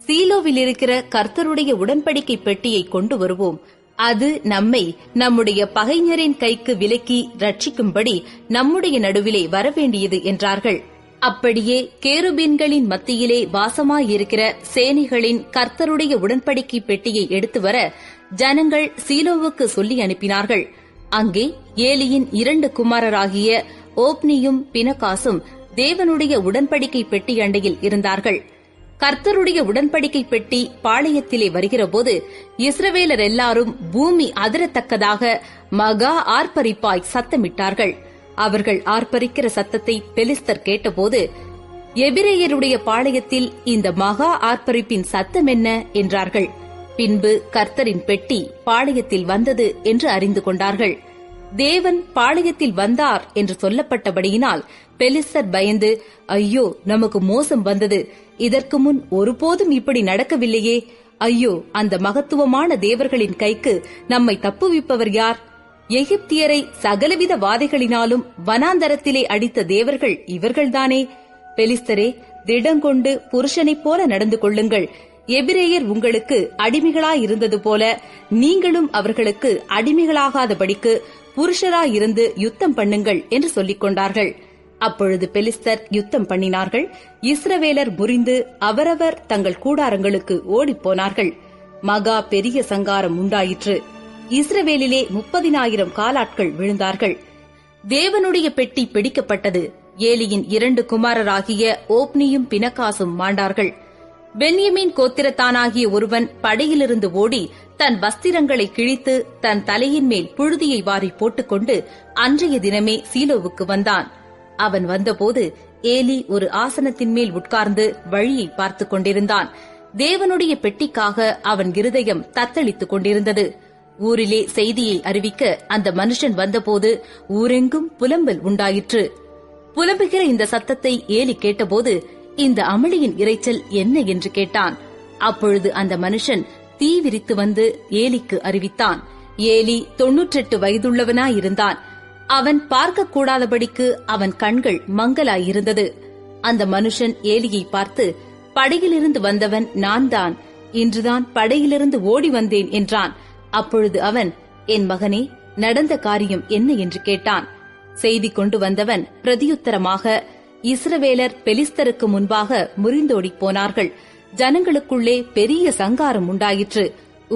சீலோவில் இருக்கிற கர்த்தருடைய உடன்படிக்கை பெட்டியை கொண்டு வருவோம். அது நம்மை நம்முடைய பகைஞரின் கைக்கு விலக்கி ரட்சிக்கும்படி நம்முடைய நடுவிலே வரவேண்டியது என்றார்கள். அப்படியே கேருபீன்களின் மத்தியிலே வாசமாயிருக்கிற சேனைகளின் கர்த்தருடைய உடன்படிக்கை பெட்டியை எடுத்து வர ஜனங்கள் சீலோவுக்கு சொல்லி அனுப்பினார்கள். அங்கே ஏலியின் 2 குமாரராகிய ஓப்னியும் பினகாசும் தேவனுடைய உடன்படிக்கை பெட்டி அண்டையில் இருந்தார்கள். கர்த்தருடைய உடன்படிக்கை பெட்டி பாளையத்திலே வருகிறபோது இஸ்ரவேலர் எல்லாரும் பூமி அதிரத்தக்கதாக மகா ஆர்ப்பரிப்பாய் சத்தமிட்டார்கள். அவர்கள் ஆர்ப்பரிக்கிற சத்தத்தை பெலிஸ்தர் கேட்டபோது, எபிரேயருடைய பாளையத்தில் இந்த மகா ஆர்ப்பரிப்பின் சத்தம் என்ன என்றார்கள். பின்பு கர்த்தரின் பெட்டி பாளையத்தில் வந்தது என்று அறிந்து கொண்டார்கள். தேவன் பாளையத்தில் வந்தார் என்று சொல்லப்பட்டபடியினால் பெலிஸ்தர் பயந்து, ஐயோ, நமக்கு மோசம் வந்தது, இதற்கு முன் ஒருபோதும் இப்படி நடக்கவில்லையே, ஐயோ, அந்த மகத்துவமான தேவர்களின் கைக்கு நம்மை தப்புவிப்பவர் யார்? எகிப்தியரை சகலவித வாதைகளினாலும் வனாந்தரத்திலே அடித்த தேவர்கள் இவர்கள்தானே. பெலிஸ்தரே, திடங்கொண்டு புருஷனைப் போல நடந்து கொள்ளுங்கள். எபிரேயர் உங்களுக்கு அடிமைகளாயிருந்தது போல நீங்களும் அவர்களுக்கு அடிமைகளாகாதபடிக்கு புருஷராயிருந்து யுத்தம் பண்ணுங்கள் என்று சொல்லிக் கொண்டார்கள். அப்பொழுது பெலிஸ்தர் யுத்தம் பண்ணினார்கள். இஸ்ரவேலர் முறிந்து அவரவர் தங்கள் கூடாரங்களுக்கு ஓடிப்போனார்கள். மகா பெரிய சங்காரம் உண்டாயிற்று. இஸ்ரவேலிலே 30,000 காலாட்கள் விழுந்தார்கள். தேவனுடைய பெட்டி பிடிக்கப்பட்டது. ஏலியின் 2 குமாரராகிய ஓப்னியும் பினகாசும் மாண்டார்கள். பென்யமீன் கோத்திரத்தானாகிய ஒருவன் படையிலிருந்து ஓடி தன் வஸ்திரங்களை கிழித்து தன் தலையின் மேல் புழுதியை வாரி போட்டுக்கொண்டு அன்றைய தினமே சீலோவுக்கு வந்தான். அவன் வந்தபோது ஏலி ஒரு ஆசனத்தின் மேல் உட்கார்ந்து வழியை பார்த்துக் கொண்டிருந்தான். தேவனுடைய பெட்டிக்காக அவன் இருதயம் தத்தளித்துக் கொண்டிருந்தது. ஊரிலே செய்தியை அறிவிக்க அந்த மனுஷன் வந்தபோது ஊரெங்கும் புலம்பல் உண்டாயிற்று. புலம்புகிற இந்த சத்தத்தை ஏலி கேட்டபோது, இந்த அமளியின் இரைச்சல் என்ன என்று கேட்டான். அப்பொழுது அந்த மனுஷன் தீ விரித்து வந்து ஏலிக்கு அறிவித்தான். ஏலி 98 வயதுள்ளவனாயிருந்தான். அவன் பார்க்க கூடாதபடிக்கு அவன் கண்கள் மங்கலாயிருந்தது. அந்த மனுஷன் ஏலியை பார்த்து, படகிலிருந்து வந்தவன் நான் தான், இன்றுதான் படகிலிருந்து ஓடி வந்தேன் என்றான். அப்பொழுது அவன், என் மகனே, நடந்த காரியம் என்ன என்று கேட்டான். செய்தி கொண்டு வந்தவன் பிரதியுத்தரமாக, இஸ்ரவேலர் பெலிஸ்தருக்கு முன்பாக முறிந்தோடி போனார்கள். ஜனங்களுக்குள்ளே பெரிய சங்காரம் உண்டாயிற்று.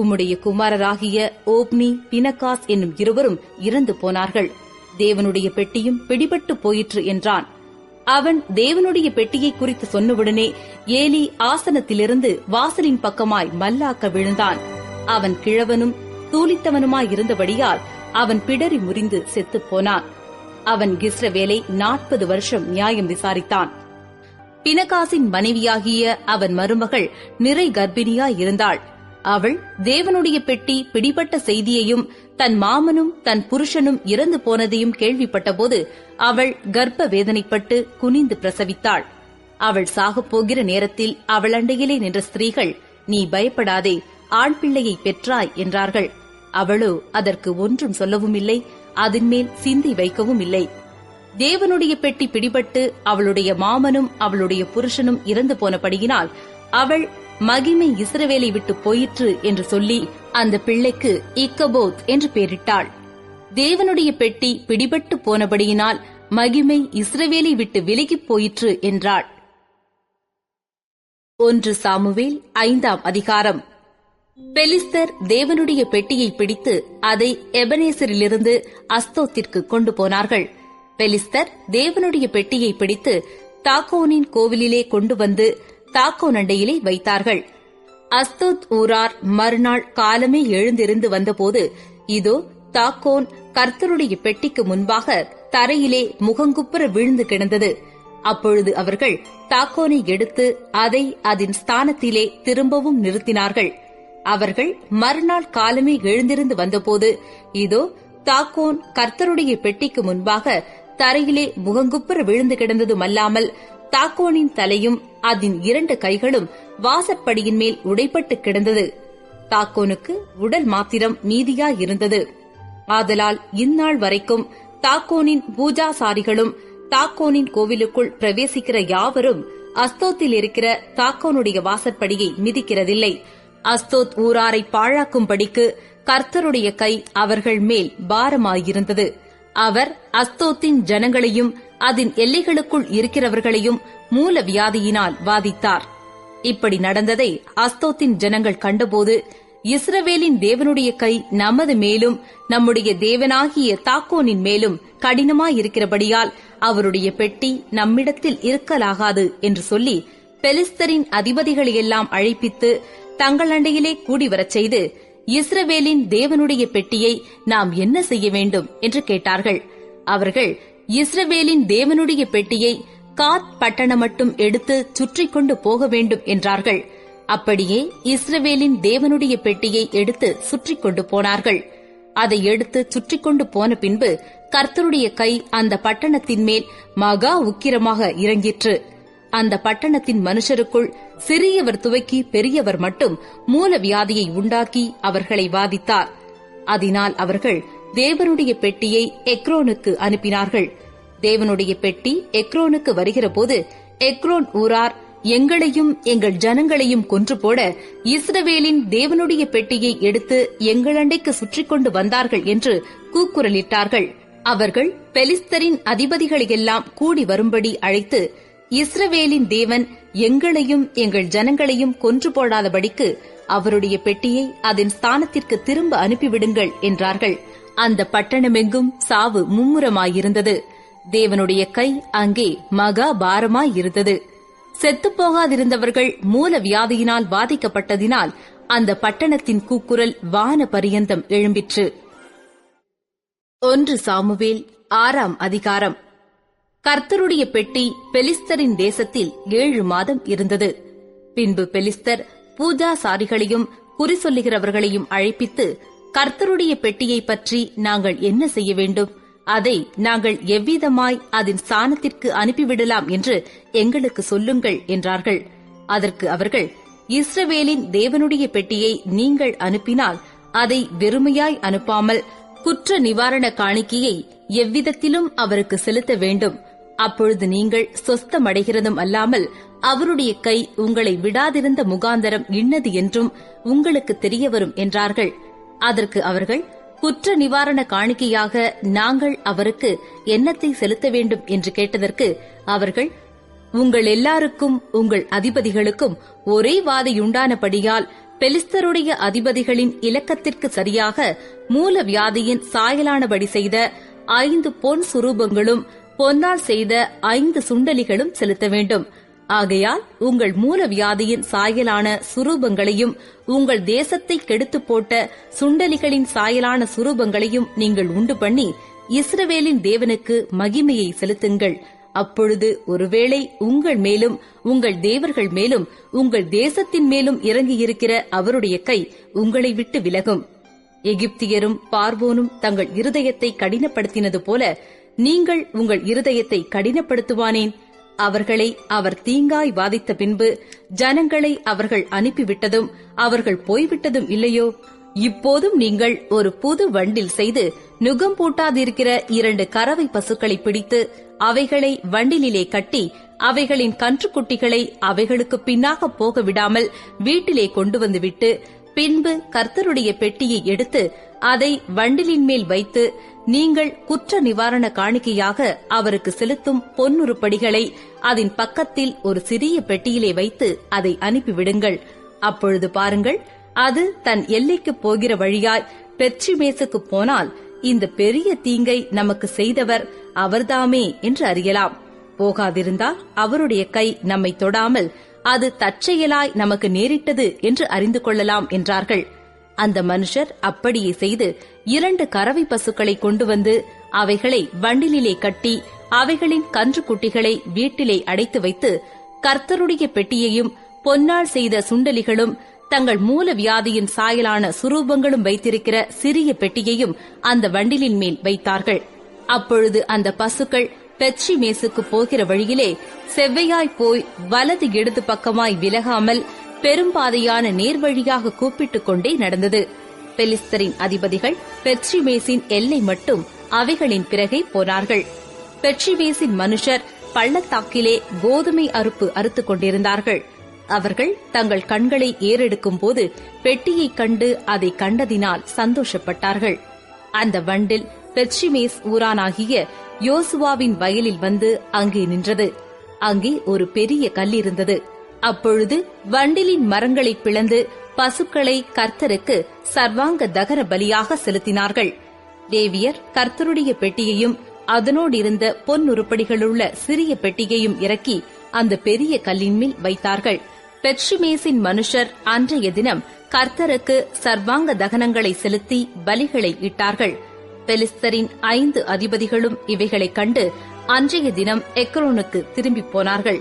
உம்முடைய குமாரராகிய ஓப்னி, பினகாஸ் என்னும் இருவரும் இறந்து போனார்கள். தேவனுடைய பெட்டியும் பிடிபட்டு போயிற்று என்றான். அவன் தேவனுடைய பெட்டியை குறித்து சொன்னவுடனே ஏலி ஆசனத்திலிருந்து வாசலின் பக்கமாய் மல்லாக்க விழுந்தான். அவன் கிழவனும் தூளித்தவனுமாயிருந்தபடியால் அவன் பிடரி முறிந்து செத்துப் போனான். அவன் இஸ்ரவேலை 40 வருஷம் நியாயம் விசாரித்தான். பினகாசின் மனைவியாகிய அவன் மருமகள் நிறை கர்ப்பிணியாயிருந்தாள். அவள் தேவனுடைய பெட்டி பிடிபட்ட செய்தியையும் தன் மாமனும் தன் புருஷனும் இறந்து போனதையும் கேள்விப்பட்டபோது அவள் கர்ப்ப வேதனைப்பட்டு குனிந்து பிரசவித்தாள். அவள் சாகப் போகிற நேரத்தில் அவள் அண்டையிலே நின்ற ஸ்திரீகள், நீ பயப்படாதே, ஆண் பிள்ளையை பெற்றாய் என்றார்கள். அவளோ அதற்கு ஒன்றும் சொல்லவும் இல்லை, அதன்மேல் சிந்தி வைக்கவும் இல்லை. தேவனுடைய பெட்டி பிடிபட்டு அவளுடைய மாமனும் அவளுடைய புருஷனும் இறந்து போனபடியினால் அவள் மகிமை இஸ்ரவேலை விட்டு போயிற்று என்று சொல்லி அந்த பிள்ளைக்கு இக்கபோத் என்று பெயரிட்டாள். தேவனுடைய பெட்டி பிடிபட்டு போனபடியினால் மகிமை இஸ்ரவேலை விட்டு விலகிப் போயிற்று என்றாள். 1 சாமுவேல் 5ஆம் அதிகாரம். பெலிஸ்தர் தேவனுடைய பெட்டியை பிடித்து அதை எபனேசரிலிருந்து அஸ்தோத்திற்கு கொண்டு போனார்கள். பெலிஸ்தர் தேவனுடைய பெட்டியை பிடித்து தாக்கோனின் கோவிலிலே கொண்டு வந்து தாக்கோன் அண்டையிலே வைத்தார்கள். அஸ்தோத் ஊரார் மறுநாள் காலமே எழுந்திருந்து வந்தபோது, இதோ தாக்கோன் கர்த்தருடைய பெட்டிக்கு முன்பாக தரையிலே முகங்குப்புற வீழ்ந்து கிடந்தது. அப்பொழுது அவர்கள் தாக்கோனை எடுத்து அதை அதன் ஸ்தானத்திலே திரும்பவும் நிறுத்தினார்கள். அவர்கள் மறுநாள் காலமே எழுந்திருந்து வந்தபோது, இதோ தாக்கோன் கர்த்தருடைய பெட்டிக்கு முன்பாக தரையிலே முகங்குப்புற விழுந்து கிடந்ததுமல்லாமல் தாக்கோனின் தலையும் அதன் 2 கைகளும் வாசற்படியின் மேல் உடைப்பட்டு கிடந்தது. தாக்கோனுக்கு உடல் மாத்திரம் மீதியாயிருந்தது. ஆதலால் இந்நாள் வரைக்கும் தாக்கோனின் பூஜாசாரிகளும் தாக்கோனின் கோவிலுக்குள் பிரவேசிக்கிற யாவரும் அஸ்தோத்தில் இருக்கிற தாக்கோனுடைய வாசற்படியை மிதிக்கிறதில்லை. அஸ்தோத் ஊராரை பாழாக்கும்படிக்கு கர்த்தருடைய கை அவர்கள் மேல் பாரமாயிருந்தது. அவர் அஸ்தோத்தின் ஜனங்களையும் அதன் எல்லைகளுக்குள் இருக்கிறவர்களையும் மூல வியாதியினால் வாதித்தார். இப்படி நடந்ததை அஸ்தோத்தின் ஜனங்கள் கண்டபோது, இஸ்ரவேலின் தேவனுடைய கை நமது மேலும் நம்முடைய தேவனாகிய தாக்கோனின் மேலும் கடினமாயிருக்கிறபடியால் அவருடைய பெட்டி நம்மிடத்தில் இருக்கலாகாது என்று சொல்லி பெலிஸ்தரின் அதிபதிகளையெல்லாம் அழைப்பித்து தங்கள் அண்டையிலே கூடிவரச் செய்து, இஸ்ரவேலின் தேவனுடைய பெட்டியை நாம் என்ன செய்ய வேண்டும் என்று கேட்டார்கள். அவர்கள் இஸ்ரவேலின் தேவனுடைய பெட்டியை காத் பட்டணம் மட்டும் எடுத்து சுற்றி கொண்டு போக வேண்டும் என்றார்கள். அப்படியே இஸ்ரவேலின் தேவனுடைய பெட்டியை எடுத்து சுற்றி கொண்டு போனார்கள். அதை எடுத்து சுற்றி கொண்டு போன பின்பு கர்த்தருடைய கை அந்த பட்டணத்தின் மேல் மகா உக்கிரமாக இறங்கிற்று. அந்த பட்டணத்தின் மனுஷருக்குள் சிறியவர் துவக்கி பெரியவர் மட்டும் மூல வியாதியை உண்டாக்கி அவர்களை வாதித்தார். அதனால் அவர்கள் தேவனுடைய பெட்டியை எக்ரோனுக்கு அனுப்பினார்கள். தேவனுடைய பெட்டி எக்ரோனுக்கு வருகிறபோது எக்ரோன் ஊரார் எங்களையும் எங்கள் ஜனங்களையும் கொன்று போட இஸ்ரவேலின் தேவனுடைய பெட்டியை எடுத்து எங்களண்டைக்கு சுற்றி கொண்டு வந்தார்கள் என்று கூக்குரலிட்டார்கள். அவர்கள் பெலிஸ்தரின் அதிபதிகளையெல்லாம் கூடி வரும்படி அழைத்து, இஸ்ரவேலின் தேவன் எங்களையும் எங்கள் ஜனங்களையும் கொன்று போடாதபடிக்கு அவருடைய பெட்டியை அதன் ஸ்தானத்திற்கு திரும்ப அனுப்பிவிடுங்கள் என்றார்கள். அந்த பட்டணமெங்கும் சாவு மும்முரமாயிருந்தது. தேவனுடைய கை அங்கே மகா பாரமாயிருந்தது. செத்துப்போகாதிருந்தவர்கள் மூல வியாதியினால் பாதிக்கப்பட்டதினால் அந்த பட்டணத்தின் கூக்குரல் வான பரியந்தம் எழும்பிற்று. 1 சாமுவேல் 6ஆம் அதிகாரம். கர்த்தருடைய பெட்டி பெலிஸ்தரின் தேசத்தில் 7 மாதம் இருந்தது. பின்பு பெலிஸ்தர் பூஜாசாரிகளையும் குறி சொல்லுகிறவர்களையும் அழைப்பித்து, கர்த்தருடைய பெட்டியை பற்றி நாங்கள் என்ன செய்ய வேண்டும்? அதை நாங்கள் எவ்விதமாய் அதன் ஸ்தானத்திற்கு அனுப்பிவிடலாம் என்று எங்களுக்கு சொல்லுங்கள் என்றார்கள். அதற்கு அவர்கள், இஸ்ரவேலின் தேவனுடைய பெட்டியை நீங்கள் அனுப்பினால் அதை வெறுமையாய் அனுப்பாமல் குற்ற நிவாரண காணிக்கையை எவ்விதத்திலும் அவருக்கு செலுத்த வேண்டும். அப்பொழுது நீங்கள் சொஸ்தமடைகிறதும் அல்லாமல் அவருடைய கை உங்களை விடாதிருந்த முகாந்தரம் இன்னது என்றும் உங்களுக்கு தெரியவரும் என்றார்கள். அதற்கு அவர்கள், குற்ற நிவாரண காணிக்கையாக நாங்கள் அவருக்கு என்னத்தை செலுத்த வேண்டும் என்று கேட்டதற்கு அவர்கள், உங்கள் எல்லாருக்கும் உங்கள் அதிபதிகளுக்கும் ஒரே வாதையுண்டானபடியால் பெலிஸ்தருடைய அதிபதிகளின் இலக்கத்திற்கு சரியாக மூல வியாதியின் சாயலானபடி செய்த 5 பொன் சுரூபங்களும் பொன்னால் செய்த 5 சுண்டலிகளும் செலுத்த வேண்டும். ஆகையால் உங்கள் மூல வியாதியின் சாயலான சுரூபங்களையும் உங்கள் தேசத்தை கெடுத்து போட்ட சுண்டலிகளின் சாயலான சுரூபங்களையும் நீங்கள் உண்டு பண்ணி இஸ்ரவேலின் தேவனுக்கு மகிமையை செலுத்துங்கள். அப்பொழுது ஒருவேளை உங்கள் மேலும் உங்கள் தேவர்கள் மேலும் உங்கள் தேசத்தின் மேலும் இறங்கியிருக்கிற அவருடைய கை உங்களை விட்டு விலகும். எகிப்தியரும் பார்வோனும் தங்கள் இருதயத்தை கடினப்படுத்தினது போல நீங்கள் உங்கள் இருதயத்தை கடினப்படுத்துவானேன்? அவர்களை அவர் தீங்காய் வாதித்த பின்பு ஜனங்களை அவர்கள் அனுப்பிவிட்டதும் அவர்கள் போய்விட்டதும் இல்லையோ? இப்போதும் நீங்கள் ஒரு புது வண்டில் செய்து நுகம் பூட்டாதிருக்கிற 2 கறவை பசுக்களை பிடித்து அவைகளை வண்டிலே கட்டி அவைகளின் கன்றுக்குட்டிகளை அவைகளுக்கு பின்னாக போக விடாமல் வீட்டிலே கொண்டு வந்து விட்டு பின்பு கர்த்தருடைய பெட்டியை எடுத்து அதை வண்டிலின் மேல் வைத்து நீங்கள் குற்ற நிவாரண காணிக்கையாக அவருக்கு செலுத்தும் பொன்னுருப்படிகளை அதன் பக்கத்தில் ஒரு சிறிய பெட்டியிலே வைத்து அதை அனுப்பிவிடுங்கள். அப்பொழுது பாருங்கள், அது தன் எல்லைக்கு போகிற வழியாய் பெத்ஷிமேசுக்கு போனால் இந்த பெரிய தீங்கை நமக்கு செய்தவர் அவர்தாமே என்று அறியலாம். போகாதிருந்தால் அவருடைய கை நம்மை தொடாமல் அது தற்செயலாய் நமக்கு நேரிட்டது என்று அறிந்து கொள்ளலாம் என்றார்கள். அந்த மனுஷர் அப்படியே செய்து 2 கறவை பசுக்களை கொண்டு வந்து அவைகளை வண்டிலே கட்டி அவைகளின் கன்றுக்குட்டிகளை வீட்டிலே அடைத்து வைத்து கர்த்தருடைய பெட்டியையும் பொன்னால் செய்த சுண்டலிகளும் தங்கள் மூல வியாதியின் சாயலான சுரூபங்களும் வைத்திருக்கிற சிறிய பெட்டியையும் அந்த வண்டிலின் மேல் வைத்தார்கள். அப்பொழுது அந்த பசுக்கள் பெத்ஷிமேசுக்கு போகிற வழியிலே செவ்வையாய் போய் வலது இடது பக்கமாய் விலகாமல் பெரும்பாதையான நேர்வழியாக கூப்பிட்டுக் கொண்டே நடந்தது. பெலிஸ்தரின் அதிபதிகள் பெத்ஷிமேசின் எல்லை மட்டும் அவைகளின் பிறகே போனார்கள். பெத்ஷிமேசின் மனுஷர் பள்ளத்தாக்கிலே கோதுமை அறுப்பு அறுத்துக் கொண்டிருந்தார்கள். அவர்கள் தங்கள் கண்களை ஏறெடுக்கும் போது பெட்டியைக் கண்டு அதை கண்டதினால் சந்தோஷப்பட்டார்கள். அந்த வண்டில் பெத்ஷிமேஸ் ஊரானாகிய யோசுவாவின் வயலில் வந்து அங்கே நின்றது. அங்கே ஒரு பெரிய கல் இருந்தது. அப்பொழுது வண்டிலின் மரங்களை பிளந்து பசுக்களை கர்த்தருக்கு சர்வாங்க தகன பலியாக செலுத்தினார்கள். லேவியர் கர்த்தருடைய பெட்டியையும் அதனோடிருந்த பொன் உருப்படிகளுள்ள சிறிய பெட்டியையும் இறக்கி அந்த பெரிய கல்லின் மேல் வைத்தார்கள். பெத்ஷிமேசின் மனுஷர் அன்றைய தினம் கர்த்தருக்கு சர்வாங்க தகனங்களை செலுத்தி பலிகளை இட்டார்கள். பெலிஸ்தரின் 5 அதிபதிகளும் இவைகளைக் கண்டு அன்றைய தினம் எக்ரோனுக்கு திரும்பி போனார்கள்.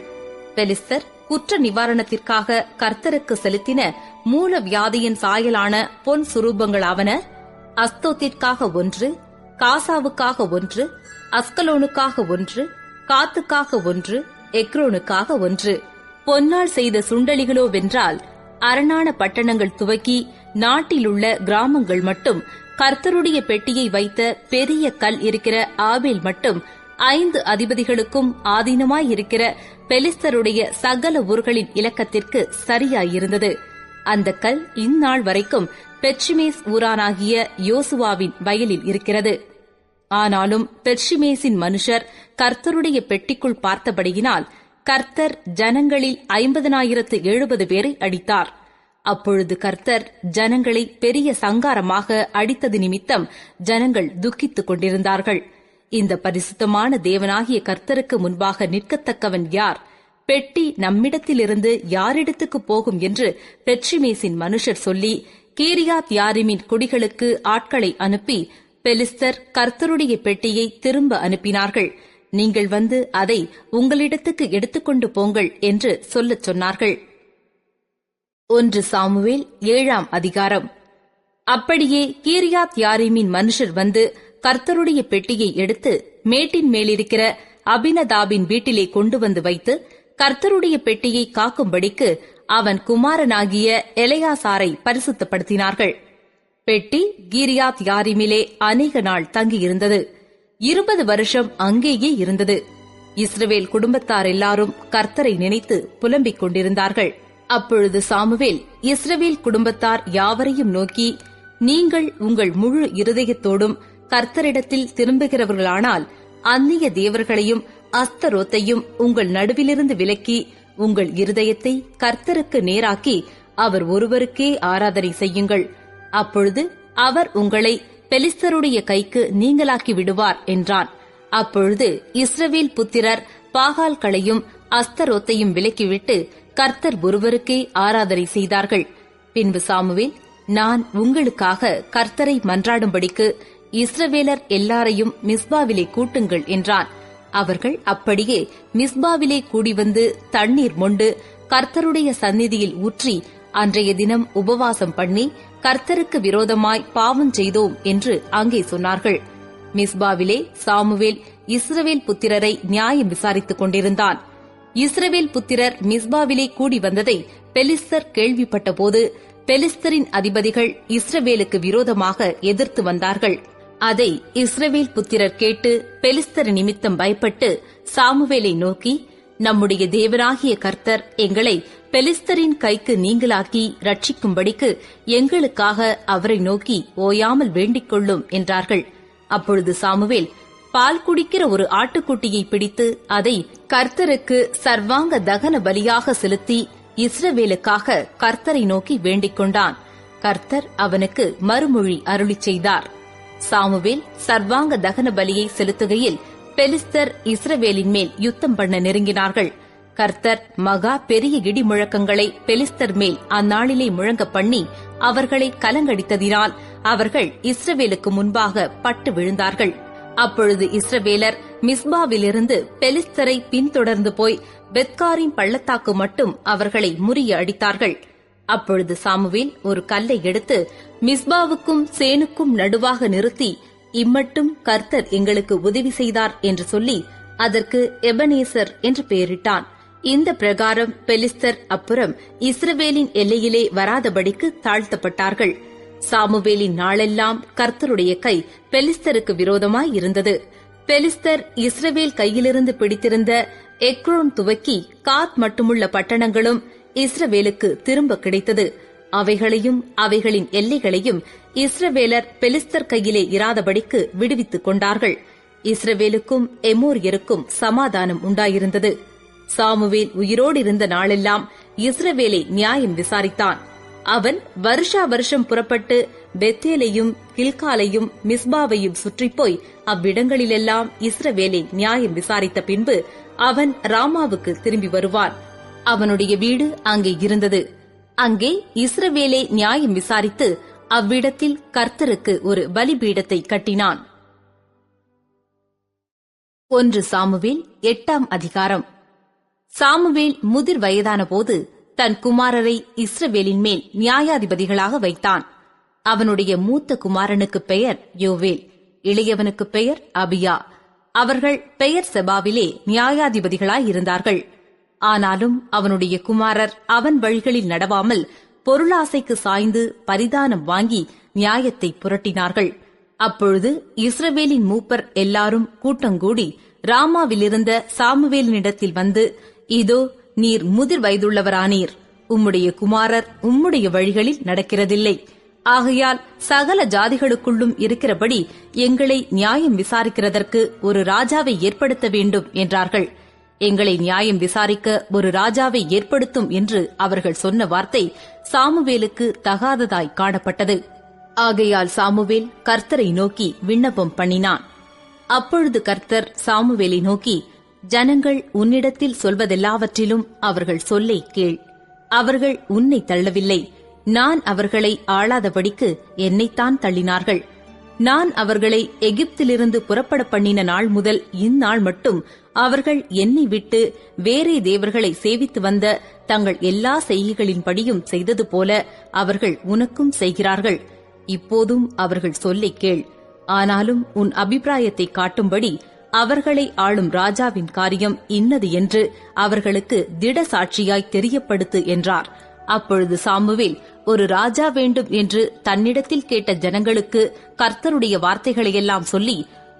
பெலிஸ்தர் குற்ற நிவாரணத்திற்காக கர்த்தருக்கு செலுத்தின மூல வியாதியின் சாயலான பொன் சுரூபங்களாவன: அஸ்தோத்திற்காக 1, காசாவுக்காக 1, அஸ்கலோனுக்காக 1, காத்துக்காக 1, எக்ரோனுக்காக 1. பொன்னால் செய்த சுண்டலிகளோவென்றால் அரணான பட்டணங்கள் துவக்கி நாட்டிலுள்ள கிராமங்கள் மட்டும் கர்த்தருடைய பெட்டியை வைத்த பெரிய கல் இருக்கிற ஆபேல் மட்டும் 5 அதிபதிகளுக்கும் ஆதீனமாயிருக்கிற பெலிஸ்தருடைய சகல ஊர்களின் இலக்கத்திற்கு சரியாயிருந்தது. அந்த கல் இந்நாள் வரைக்கும் பெத்ஷிமேஸ் ஊரானாகிய யோசுவாவின் வயலில் இருக்கிறது. ஆனாலும் பெத்ஷிமேசின் மனுஷர் கர்த்தருடைய பெட்டிக்குள் பார்த்தபடியினால் கர்த்தர் ஜனங்களில் 50,070 பேரை அடித்தார். அப்பொழுது கர்த்தர் ஜனங்களை பெரிய சங்காரமாக அடித்தது நிமித்தம் ஜனங்கள் துக்கித்துக் கொண்டிருந்தார்கள். இந்த பரிசுத்தமான தேவனாகிய கர்த்தருக்கு முன்பாக நிற்கத்தக்கவன் யார்? பெட்டி நம்மிடத்திலிருந்து யாரிடத்துக்கு போகும் என்று பெத்ஷிமேசின் மனுஷர் சொல்லி கீரியாத் யாரிமின் குடிகளுக்கு ஆட்களை அனுப்பி பெலிஸ்தர் கர்த்தருடைய பெட்டியை திரும்ப அனுப்பினார்கள். நீங்கள் வந்து அதை உங்களிடத்துக்கு எடுத்துக்கொண்டு போங்கள் என்று சொல்லச் சொன்னார்கள். 1 சாமுவேல் 7 அதிகாரம். அப்படியே கீரியாத் யாரீமின் மனுஷர் வந்து கர்த்தருடைய பெட்டியை எடுத்து மேட்டின் மேலிருக்கிற அபினதாபின் வீட்டிலே கொண்டு வந்து வைத்து கர்த்தருடைய பெட்டியை காக்கும்படிக்கு அவன் குமாரனாகிய எலெயாசாரை பரிசுத்தப்படுத்தினார்கள். பெட்டி கீரியாத் யாரிமிலே அநேக நாள் தங்கியிருந்தது. 20 வருஷம் அங்கேயே இருந்தது. இஸ்ரவேல் குடும்பத்தார் எல்லாரும் கர்த்தரை நினைத்து புலம்பிக் கொண்டிருந்தார்கள். அப்பொழுது சாமுவேல் இஸ்ரவேல் குடும்பத்தார் யாவரையும் நோக்கி, நீங்கள் உங்கள் முழு இருதயத்தோடும் கர்த்தரிடத்தில் திரும்புகிறவர்களானால் அந்நிய தேவர்களையும் அஸ்தரோத்தையும் உங்கள் நடுவிலிருந்து விலக்கி உங்கள் இருதயத்தை கர்த்தருக்கு நேராக்கி அவர் ஒருவருக்கே ஆராதனை செய்யுங்கள். அப்பொழுது அவர் உங்களை பெலிஸ்தருடைய கைக்கு நீங்களாக்கி விடுவார் என்றான். அப்பொழுது இஸ்ரவேல் புத்திரர் பாகால்களையும் அஸ்தரோத்தையும் விலக்கிவிட்டு கர்த்தர் ஒருவருக்கே ஆராதனை செய்தார்கள். பின்பு சாமுவேல், நான் உங்களுக்காக கர்த்தரை மன்றாடும்படிக்கு இஸ்ரவேலர் எல்லாரையும் மிஸ்பாவிலே கூட்டுங்கள் என்றான். அவர்கள் அப்படியே மிஸ்பாவிலே கூடிவந்து தண்ணீர் மொண்டு கர்த்தருடைய சந்நிதியில் ஊற்றி அன்றைய தினம் உபவாசம் பண்ணி கர்த்தருக்கு விரோதமாய் பாவம் செய்தோம் என்று அங்கே சொன்னார்கள். மிஸ்பாவிலே சாமுவேல் இஸ்ரவேல் புத்திரரை நியாயம் விசாரித்துக் கொண்டிருந்தான். இஸ்ரவேல் புத்திரர் மிஸ்பாவிலே கூடி வந்ததை பெலிஸ்தர் கேள்விப்பட்டபோது பெலிஸ்தரின் அதிபதிகள் இஸ்ரவேலுக்கு விரோதமாக எதிர்த்து வந்தார்கள். அதை இஸ்ரவேல் புத்திரர் கேட்டு பெலிஸ்தர் நிமித்தம் பயப்பட்டு சாமுவேலை நோக்கி, நம்முடைய தேவனாகிய கர்த்தர் எங்களை பெலிஸ்தரின் கைக்கு நீங்களாக்கி ரட்சிக்கும்படிக்கு எங்களுக்காக அவரை நோக்கி ஓயாமல் வேண்டிக் கொள்ளும் என்றார்கள். அப்பொழுது சாமுவேல் பால் குடிக்கிற ஒரு ஆட்டுக்குட்டியை பிடித்து அதை கர்த்தருக்கு சர்வாங்க தகன பலியாக செலுத்தி இஸ்ரவேலுக்காக கர்த்தரை நோக்கி வேண்டிக் கொண்டான். கர்த்தர் அவனுக்கு மறுமொழி அருளிச் செய்தார். சாமுவேல் சர்வாங்க தகன பலியை செலுத்துகையில் பெலிஸ்தர் இஸ்ரவேலின் மேல் யுத்தம் பண்ண நெருங்கினார்கள். கர்த்தர் மகா பெரிய இடி முழக்கங்களை பெலிஸ்தர் மேல் அந்நாளிலே முழங்க பண்ணி அவர்களை கலங்கடித்ததினால் அவர்கள் இஸ்ரவேலுக்கு முன்பாக பட்டு விழுந்தார்கள். அப்பொழுது இஸ்ரவேலர் மிஸ்பாவிலிருந்து பெலிஸ்தரை பின்தொடர்ந்து போய் பெத்காரின் பள்ளத்தாக்கு மட்டும் அவர்களை முறிய அடித்தார்கள். அப்பொழுது சாமுவேல் ஒரு கல்லை எடுத்து மிஸ்பாவுக்கும் சேனுக்கும் நடுவாக நிறுத்தி, இம்மட்டும் கர்த்தர் எங்களுக்கு உதவி செய்தார் என்று சொல்லி அதற்கு எபனேசர் என்று பெயரிட்டான். இந்த பிரகாரம் பெலிஸ்தர் அப்புறம் இஸ்ரவேலின் எல்லையிலே வராதபடிக்கு தாழ்த்தப்பட்டார்கள். சாமுவேலின் நாளெல்லாம் கர்த்தருடைய கை பெலிஸ்தருக்கு விரோதமாய் இருந்தது. பெலிஸ்தர் இஸ்ரவேல் கையிலிருந்து பிடித்திருந்த எக்ரோன் துவக்கி காத் மட்டுமுள்ள பட்டணங்களும் இஸ்ரவேலுக்கு திரும்ப கிடைத்தது. அவைகளையும் அவைகளின் எல்லைகளையும் இஸ்ரவேலர் பெலிஸ்தர் கையிலே இராதபடிக்கு விடுவித்துக் கொண்டார்கள். இஸ்ரவேலுக்கும் எமோரியருக்கும் சமாதானம் உண்டாயிருந்தது. சாமுவேல் உயிரோடு இருந்த நாளெல்லாம் இஸ்ரவேலை நியாயம் விசாரித்தான். அவன் வருஷா வருஷம் புறப்பட்டு பெத்தேலையும் கில்காலையும் மிஸ்பாவையும் சுற்றிப்போய் அவ்விடங்களிலெல்லாம் இஸ்ரவேலை நியாயம் விசாரித்த பின்பு அவன் ராமாவுக்கு திரும்பி வருவான். அவனுடைய வீடு அங்கே இருந்தது. அங்கே இஸ்ரவேலை நியாயம் விசாரித்து அவ்விடத்தில் கர்த்தருக்கு ஒரு பலிபீடத்தை கட்டினான். 1 சாமுவேல் 8ஆம் அதிகாரம். சாமுவேல் முதிர் வயதான போது தன் குமாரரை இஸ்ரவேலின் மேல் நியாயாதிபதிகளாக வைத்தான். அவனுடைய மூத்த குமாரனுக்கு பெயர் யோவேல், இளையவனுக்கு பெயர் அபியா. அவர்கள் பெயர் செபாவிலே நியாயாதிபதிகளாயிருந்தார்கள். ஆனாலும் அவனுடைய குமாரர் அவன் வழிகளில் நடவாமல் பொருளாசைக்கு சாய்ந்து பரிதானம் வாங்கி நியாயத்தை புரட்டினார்கள். அப்பொழுது இஸ்ரவேலின் மூப்பர் எல்லாரும் கூட்டங்கூடி ராமாவிலிருந்த சாமுவேலினிடத்தில் வந்து, இதோ நீர் முதிர் வயதுள்ளவரானீர், உம்முடைய குமாரர் உம்முடைய வழிகளில் நடக்கிறதில்லை. ஆகையால் சகல ஜாதிகளுக்குள்ளும் இருக்கிறபடி எங்களை நியாயம் விசாரிக்கிறதற்கு ஒரு ராஜாவை ஏற்படுத்த வேண்டும் என்றார்கள். எங்களை நியாயம் விசாரிக்க ஒரு ராஜாவை ஏற்படுத்தும் என்று அவர்கள் சொன்ன வார்த்தை சாமுவேலுக்கு தகாததாய் காணப்பட்டது. ஆகையால் சாமுவேல் கர்த்தரை நோக்கி விண்ணப்பம் பண்ணினான். அப்பொழுது கர்த்தர் சாமுவேலை நோக்கி, ஜனங்கள் உன்னிடத்தில் சொல்வதெல்லாவற்றிலும் அவர்கள் சொல்லை கேள். அவர்கள் உன்னை தள்ளவில்லை, நான் அவர்களை ஆளாதபடிக்கு என்னைத்தான் தள்ளினார்கள். நான் அவர்களை எகிப்திலிருந்து புறப்பட பண்ணின நாள் முதல் இந்நாள் மட்டும் அவர்கள் என்னை விட்டு வேறே தேவர்களை சேவித்து வந்த தங்கள் எல்லா செய்கைகளின்படியும் செய்தது போல அவர்கள் உனக்கும் செய்கிறார்கள். இப்போதும் அவர்கள் சொல்லை கேள். ஆனாலும் உன் அபிப்பிராயத்தை காட்டும்படி அவர்களை ஆளும் ராஜாவின் காரியம் இன்னது என்று அவர்களுக்கு திட சாட்சியாய் தெரியப்படுத்து என்றார். அப்பொழுது சாமுவேல் ஒரு ராஜா வேண்டும் என்று தன்னிடத்தில் கேட்ட ஜனங்களுக்கு கர்த்தருடைய வார்த்தைகளையெல்லாம் சொல்லி,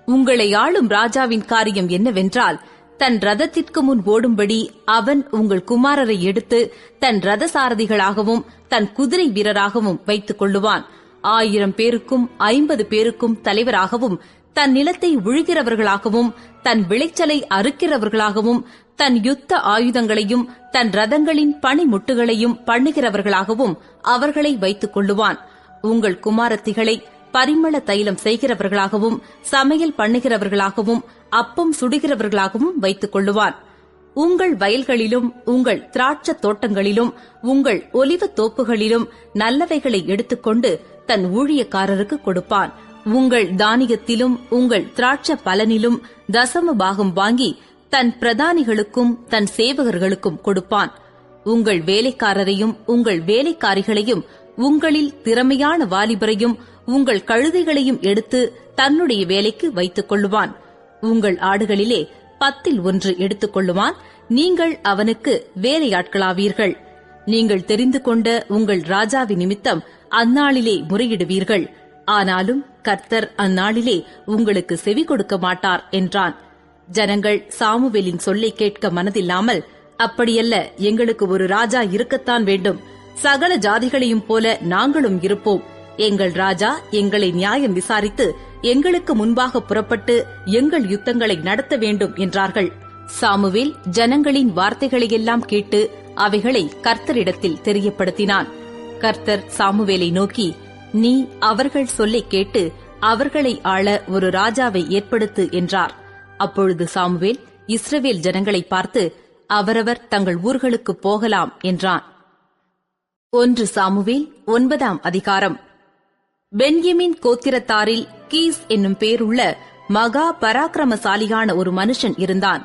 உங்களை ஆளும் ராஜாவின் காரியம் என்னவென்றால், தன் ரதத்திற்கு முன் ஓடும்படி அவன் உங்கள் குமாரரை எடுத்து தன் ரத சாரதிகளாகவும் தன் குதிரை வீரராகவும் வைத்துக் கொள்ளுவான். 1000 பேருக்கும் 50 பேருக்கும் தலைவராகவும், தன் நிலத்தை உழுகிறவர்களாகவும், தன் விளைச்சலை அறுக்கிறவர்களாகவும், தன் யுத்த ஆயுதங்களையும் தன் ரதங்களின் பணிமுட்டுகளையும் பண்ணுகிறவர்களாகவும் அவர்களை வைத்துக் கொள்ளுவான். உங்கள் குமாரத்திகளை பரிமள தைலம் செய்கிறவர்களாகவும், சமையல் பண்ணுகிறவர்களாகவும், அப்பம் சுடுகிறவர்களாகவும் வைத்துக் கொள்ளுவான். உங்கள் வயல்களிலும் உங்கள் திராட்சத் தோட்டங்களிலும் உங்கள் ஒலிவத் தோப்புகளிலும் நல்லவைகளை எடுத்துக்கொண்டு தன் ஊழியக்காரருக்கு கொடுப்பான். உங்கள் தானியத்திலும் உங்கள் திராட்ச பலனிலும் தசம பாகம் வாங்கி தன் பிரதானிகளுக்கும் தன் சேவகர்களுக்கும் கொடுப்பான். உங்கள் வேலைக்காரரையும் உங்கள் வேலைக்காரிகளையும் உங்களில் திறமையான வாலிபரையும் உங்கள் கழுதைகளையும் எடுத்து தன்னுடைய வேலைக்கு வைத்துக் கொள்ளுவான். உங்கள் ஆடுகளிலே 10 1 எடுத்துக் கொள்ளுவான். நீங்கள் அவனுக்கு வேலையாட்களாவீர்கள். நீங்கள் தெரிந்து கொண்ட உங்கள் ராஜாவின் நிமித்தம் அந்நாளிலே முறையிடுவீர்கள். ஆனாலும் கர்த்தர் அந்நாளிலே உங்களுக்கு செவி கொடுக்க மாட்டார் என்றான். ஜனங்கள் சாமுவேலின் சொல்லை கேட்க மனதில்லாமல், அப்படியல்ல, எங்களுக்கு ஒரு ராஜா இருக்கத்தான் வேண்டும். சகல ஜாதிகளையும் போல நாங்களும் இருப்போம். எங்கள் ராஜா எங்களை நியாயம் விசாரித்து எங்களுக்கு முன்பாக புறப்பட்டு எங்கள் யுத்தங்களை நடத்த வேண்டும் என்றார்கள். சாமுவேல் ஜனங்களின் வார்த்தைகளையெல்லாம் கேட்டு அவைகளை கர்த்தரிடத்தில் தெரியப்படுத்தினான். கர்த்தர் சாமுவேலை நோக்கி, நீ அவர்கள் சொல்லை கேட்டு அவர்களை ஆள ஒரு ராஜாவை ஏற்படுத்து என்றார். அப்பொழுது சாமுவேல் இஸ்ரவேல் ஜனங்களை பார்த்து, அவரவர் தங்கள் ஊர்களுக்கு போகலாம் என்றான். 1 சாமுவேல் 9ஆம் அதிகாரம். பென்யமீன் கோத்திரத்தாரில் கீஸ் என்னும் பேருள்ள மகா பராக்கிரமசாலியான ஒரு மனுஷன் இருந்தான்.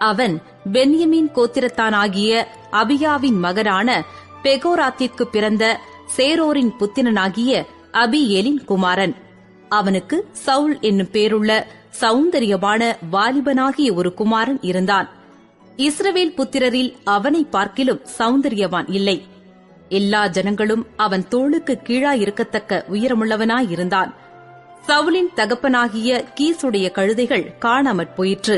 அவன் பென்யமீன் கோத்திரத்தானாகிய அபியாவின் மகனான பெகோராத்திற்கு பிறந்த சேரோரின் புத்திரனாகிய அபியேலின் குமாரன். அவனுக்கு சவுல் என்னும் பேருள்ள சௌந்தரியமான வாலிபனாகிய ஒரு குமாரன் இருந்தான். இஸ்ரவேல் புத்திரரில் அவனை பார்க்கிலும் சௌந்தரியவான் இல்லை. எல்லா ஜனங்களும் அவன் தோளுக்கு கீழாயிருக்கத்தக்க உயரமுள்ளவனாயிருந்தான். சவுலின் தகப்பனாகிய கீசுடைய கழுதைகள் காணாமற் போயிற்று.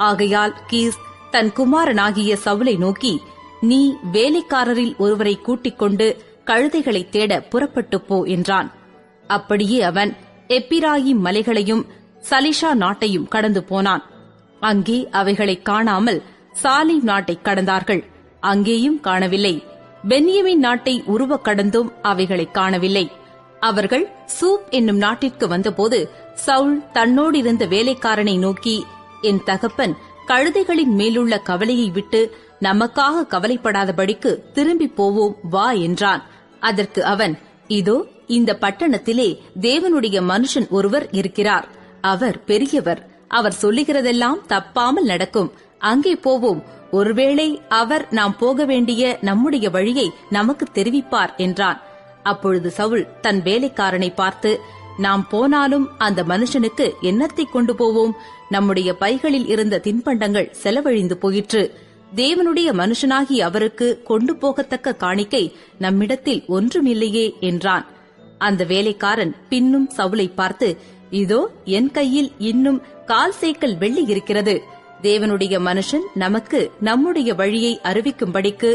ஆகையால் கீஸ் தன் குமாரனாகிய சவுலை நோக்கி, நீ வேலைக்காரரில் ஒருவரை கூட்டிக் கொண்டு கழுதைகளை தேட புறப்பட்டு போ என்றான். அப்படியே அவன் எப்பிராயிம் மலைகளையும் சலிஷா நாட்டையும் கடந்து போனான். அங்கே அவைகளை காணாமல் சாலிம் நாட்டை கடந்தார்கள். அங்கேயும் காணவில்லை. பென்யமீன் நாட்டை உருவக் கடந்தும் அவைகளை காணவில்லை. அவர்கள் சூப் என்னும் நாட்டிற்கு வந்தபோது சவுல் தன்னோடிருந்த வேலைக்காரனை நோக்கி, என் தகப்பன் கழுதைகளின் மேலுள்ள கவலையை விட்டு நமக்காக கவலைப்படாதபடிக்கு திரும்பி போவோம் வா என்றான். அதற்கு அவன், இதோ இந்த பட்டணத்திலே தேவனுடைய மனுஷன் ஒருவர் இருக்கிறார். அவர் பெரியவர். அவர் சொல்லுகிறதெல்லாம் தப்பாமல் நடக்கும். அங்கே போவோம். ஒருவேளை அவர் நாம் போக வேண்டிய நம்முடைய வழியை நமக்கு தெரிவிப்பார் என்றான். அப்பொழுது சவுல் தன் வேலைக்காரனை பார்த்து, நாம் போனாலும் அந்த மனுஷனுக்கு என்னத்தை கொண்டு போவோம்? நம்முடைய பைகளில் இருந்த தின்பண்டங்கள் செலவழிந்து போயிற்று. தேவனுடைய மனுஷனாகி அவருக்கு கொண்டு போகத்தக்க காணிக்கை நம்மிடத்தில் ஒன்றுமில்லையே என்றான். அந்த வேலைக்காரன் பின்னும் சவுலை பார்த்து, இதோ என் கையில் இன்னும் 1/4 சேக்கல் வெள்ளி இருக்கிறது. தேவனுடைய மனுஷன் நமக்கு நம்முடைய வழியை அறிவிக்கும்படிக்கு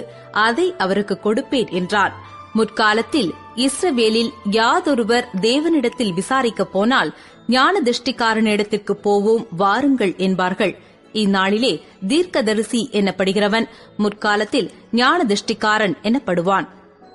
அதை அவருக்கு கொடுப்பேன் என்றான். முற்காலத்தில் இஸ்ரவேலில் யாதொருவர் தேவனிடத்தில் விசாரிக்கப் போனால் ஞான திருஷ்டிக்காரனிடத்திற்கு போவோம் வாருங்கள் என்பார்கள். இந்நாளிலே தீர்க்கதரிசி எனப்படுகிறவன் முற்காலத்தில் ஞான திருஷ்டிக்காரன் எனப்படுவான்.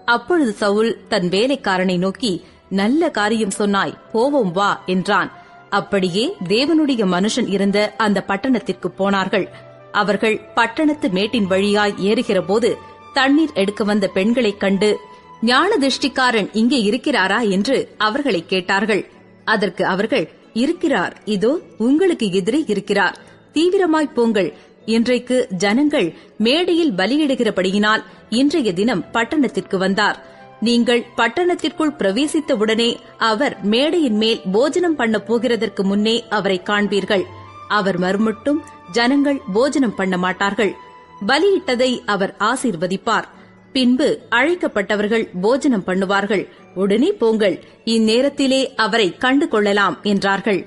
அப்பொழுது சவுல் தன் வேலைக்காரனை நோக்கி, நல்ல காரியம் சொன்னாய், போவோம் வா என்றான். அப்படியே தேவனுடைய மனுஷன் இருந்த அந்த பட்டணத்திற்கு போனார்கள். அவர்கள் பட்டணத்து மேட்டின் வழியாய் ஏறுகிறபோது தண்ணீர் எடுக்க வந்த பெண்களைக் கண்டு, ஞான திருஷ்டிக்காரன் இங்கே இருக்கிறாரா என்று அவர்களை கேட்டார்கள். அதற்கு அவர்கள், இருக்கிறார், இதோ உங்களுக்கு எதிரே இருக்கிறார், தீவிரமாய் போங்கள். இன்றைக்கு ஜனங்கள் மேடையில் பலியிடுகிறபடியினால் இன்றைய தினம் பட்டணத்திற்கு வந்தார். நீங்கள் பட்டணத்திற்குள் பிரவேசித்தவுடனே அவர் மேடையின் மேல் போஜனம் பண்ண போகிறதற்கு முன்னே அவரை காண்பீர்கள். அவர் மறுமட்டும் ஜனங்கள் போஜனம் பண்ண மாட்டார்கள். பலியிட்டதை அவர் ஆசீர்வதிப்பார். பின்பு அழைக்கப்பட்டவர்கள் போஜனம் பண்ணுவார்கள். உடனே போங்கள், இந்நேரத்திலே அவரை கண்டு கொள்ளலாம் என்றார்கள்.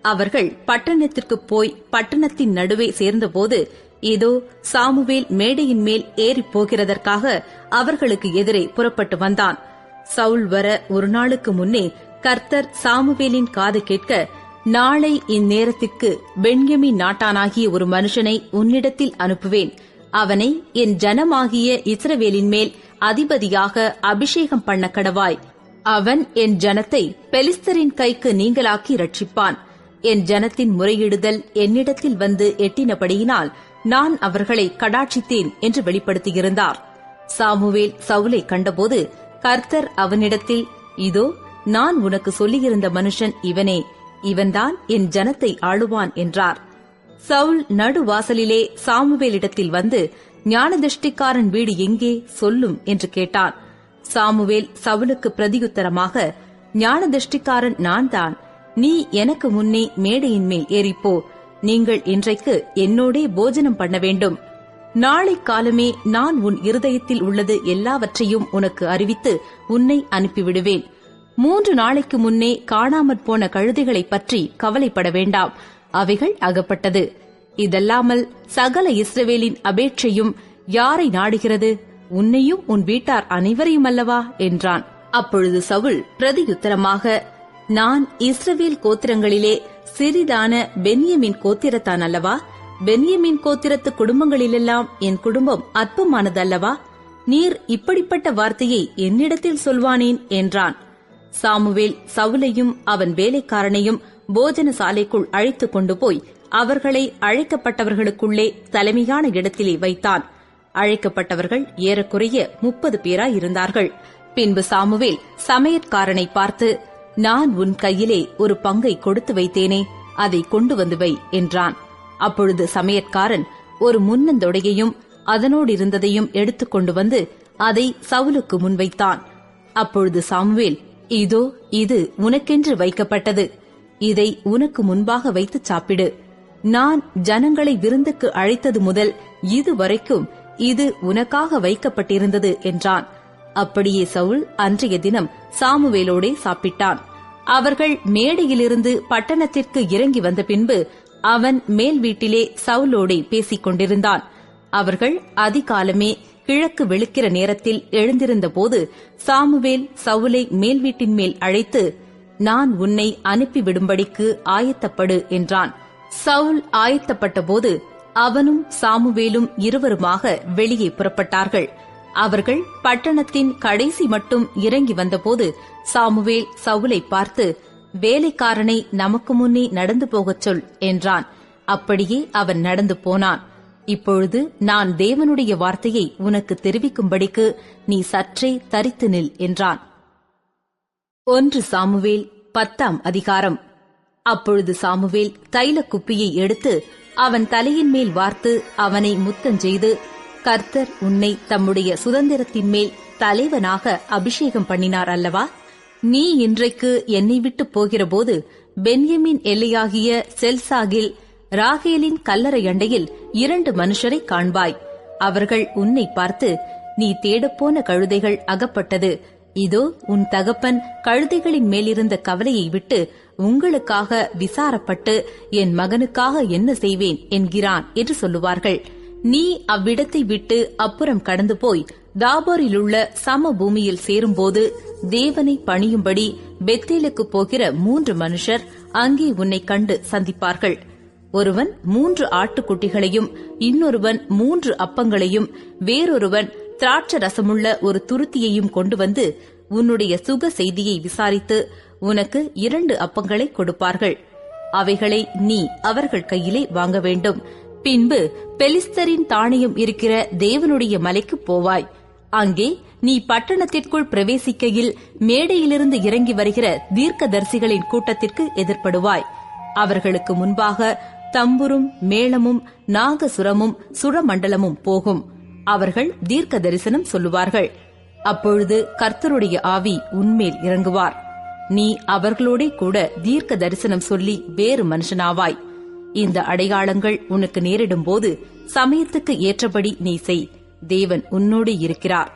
அவர்கள் பட்டணத்திற்கு போய் பட்டணத்தின் நடுவே சேர்ந்தபோது, இதோ சாமுவேல் மேடையின் மேல் ஏறிப் போகிறதற்காக அவர்களுக்கு எதிரே புறப்பட்டு வந்தான். சவுல் வர ஒரு நாளுக்கு முன்னே கர்த்தர் சாமுவேலின் காது கேட்க, நாளை இந்நேரத்திற்கு பென்யமீன் நாட்டானாகிய ஒரு மனுஷனை உன்னிடத்தில் அனுப்புவேன். அவனை என் ஜனமாகிய இஸ்ரவேலின் மேல் அதிபதியாக அபிஷேகம் பண்ண கடவாய். அவன் என் ஜனத்தை பெலிஸ்தரின் கைக்கு நீங்களாக்கி ரட்சிப்பான். என் ஜனத்தின் முறையிடுதல் என்னிடத்தில் வந்து எட்டினபடியினால் நான் அவர்களை கடாட்சித்தேன் என்று வெளிப்படுத்தியிருந்தார். சாமுவேல் சவுலை கண்டபோது கர்த்தர் அவனிடத்தில், இதோ நான் உனக்கு சொல்லியிருந்த மனுஷன் இவனே, இவன்தான் என் ஜனத்தை ஆளுவான் என்றார். சவுல் நடுவாசலிலே சாமுவேலிடத்தில் வந்து, ஞானதிஷ்டிக்காரன் வீடு எங்கே சொல்லும் என்று கேட்டான். சாமுவேல் சவுலுக்கு பிரதியுத்தரமாக, ஞானதிஷ்டிக்காரன் நான் தான். நீ எனக்கு முன்னே மேடையின் மேல் ஏறிப்போ. நீங்கள் இன்றைக்கு என்னோடே போஜனம் பண்ண வேண்டும். நாளை காலமே நான் உன் இருதயத்தில் உள்ளது எல்லாவற்றையும் உனக்கு அறிவித்து உன்னை அனுப்பிவிடுவேன். 3 நாளைக்கு முன்னே காணாமற் போன கழுதைகளைப் பற்றி கவலைப்பட வேண்டாம், அவைகள் அகப்பட்டது. இதல்லாமல் சகல இஸ்ரவேலின் அபேட்சையும் யாரை நாடுகிறது? உன்னையும் உன் வீட்டார் அனைவரையும் அல்லவா என்றான். அப்பொழுது சவுல் பிரதியுத்தரமாக, நான் இஸ்ரவேல் கோத்திரங்களிலே சிறிதான பென்யமீன் கோத்திரத்தான் அல்லவா? பென்யமீன் கோத்திரத்து குடும்பங்களிலெல்லாம் என் குடும்பம் அற்பமானதல்லவா? நீர் இப்படிப்பட்ட வார்த்தையை என்னிடத்தில் சொல்வானேன் என்றான். சாமுவேல் சவுலையும் அவன் வேலைக்காரனையும் போஜன சாலைக்குள் அழைத்துக் கொண்டு போய் அவர்களை அழைக்கப்பட்டவர்களுக்குள்ளே தலைமையான இடத்திலே வைத்தான். அழைக்கப்பட்டவர்கள் ஏறக்குறைய 30 பேராயிருந்தார்கள். பின்பு சாமுவேல் சமையற்காரனை பார்த்து, நான் உன் கையிலே ஒரு பங்கை கொடுத்து வைத்தேனே, அதை கொண்டு வந்து வை என்றான். அப்பொழுது சமையற்காரன் ஒரு முன்னந்தொடையையும் அதனோடிருந்ததையும் எடுத்துக்கொண்டு வந்து அதை சவுலுக்கு முன்வைத்தான். அப்பொழுது சாமுவேல், இதோ இது உனக்கென்று வைக்கப்பட்டது, இதை உனக்கு முன்பாக வைத்து சாப்பிடு. நான் ஜனங்களை விருந்துக்கு அழைத்தது முதல் இதுவரைக்கும் இது உனக்காக வைக்கப்பட்டிருந்தது என்றான். அப்படியே சவுல் அன்றைய தினம் சாமுவேலோடே சாப்பிட்டான். அவர்கள் மேடையிலிருந்து பட்டணத்திற்கு இறங்கி வந்த பின்பு அவன் மேல் வீட்டிலே சவுலோடே பேசிக் கொண்டிருந்தான். அவர்கள் அதிகாலமே கிழக்கு வெளுக்கிற நேரத்தில் எழுந்திருந்த போது சாமுவேல் சவுலை மேல் வீட்டின் மேல் அழைத்து, நான் உன்னை அனுப்பிவிடும்படிக்கு ஆயத்தப்படு என்றான். சவுல் ஆயத்தப்பட்ட போது அவனும் சாமுவேலும் இருவருமாக வெளியே புறப்பட்டார்கள். அவர்கள் பட்டணத்தின் கடைசி மட்டும் இறங்கி வந்தபோது சாமுவேல் சவுலை பார்த்து, வேலைக்காரனை நமக்கு முன்னே நடந்து போகச் சொல் என்றான். அப்படியே அவன் நடந்து போனான். இப்பொழுது நான் தேவனுடைய வார்த்தையை உனக்கு தெரிவிக்கும்படிக்கு நீ சற்றே தரித்து நில் என்றான். 1 சாமுவேல் 10ஆம் அதிகாரம். அப்பொழுது சாமுவேல் தைல குப்பியை எடுத்து அவன் தலையின் மேல் வார்த்து அவனை முத்தஞ்செய்து, கர்த்தர் உன்னை தம்முடைய சுதந்திரத்தின் மேல் தலைவனாக அபிஷேகம் பண்ணினார் அல்லவா? நீ இன்றைக்கு என்னை விட்டு போகிறபோது பென்யமீன் எல்லையாகிய செல்சாகில் ராகேலின் கல்லறை அண்டையில் 2 மனுஷரை காண்பாய். அவர்கள் உன்னை பார்த்து, நீ தேடப்போன கழுதைகள் அகப்பட்டது. இதோ உன் தகப்பன் கழுதைகளின் மேலிருந்த கவலையை விட்டு உங்களுக்காக விசாரப்பட்டு என் மகனுக்காக என்ன செய்வேன் என்கிறான் என்று சொல்லுவார்கள். நீ அவ்விடத்தை விட்டு அப்புறம் கடந்து போய் தாபோரிலுள்ள சம பூமியில் சேரும்போது தேவனை பணியும்படி பெத்தேலுக்கு போகிற 3 மனுஷர் அங்கே உன்னை கண்டு சந்திப்பார்கள். ஒருவன் 3 ஆட்டுக்குட்டிகளையும், இன்னொருவன் 3 அப்பங்களையும், வேறொருவன் திராட்சை ரசமுள்ள ஒரு துருத்தியையும் கொண்டு வந்து உன்னுடைய சுக செய்தியை விசாரித்து உனக்கு 2 அப்பங்களை கொடுப்பார்கள். அவைகளை நீ அவர்கள் கையிலே வாங்க வேண்டும். பின்பு பெலிஸ்தரின் தானியம் இருக்கிற தேவனுடைய மலைக்கு போவாய். அங்கே நீ பட்டணத்திற்குள் பிரவேசிக்கையில் மேடையிலிருந்து இறங்கி வருகிற தீர்க்கதரிசிகளின் கூட்டத்திற்கு எதிர்ப்படுவாய். அவர்களுக்கு முன்பாக தம்புரும் மேளமும் நாகசுரமும் சுரமண்டலமும் போகும். அவர்கள் தீர்க்க தரிசனம் சொல்லுவார்கள். அப்பொழுது கர்த்தருடைய ஆவி உன்மேல் இறங்குவார். நீ அவர்களோட கூட தீர்க்க தரிசனம் சொல்லி வேறு மனுஷனாவாய். இந்த அடையாளங்கள் உனக்கு நேரிடும் போது சமயத்துக்கு ஏற்றபடி நீ செய். தேவன் உன்னோடு இருக்கிறார்.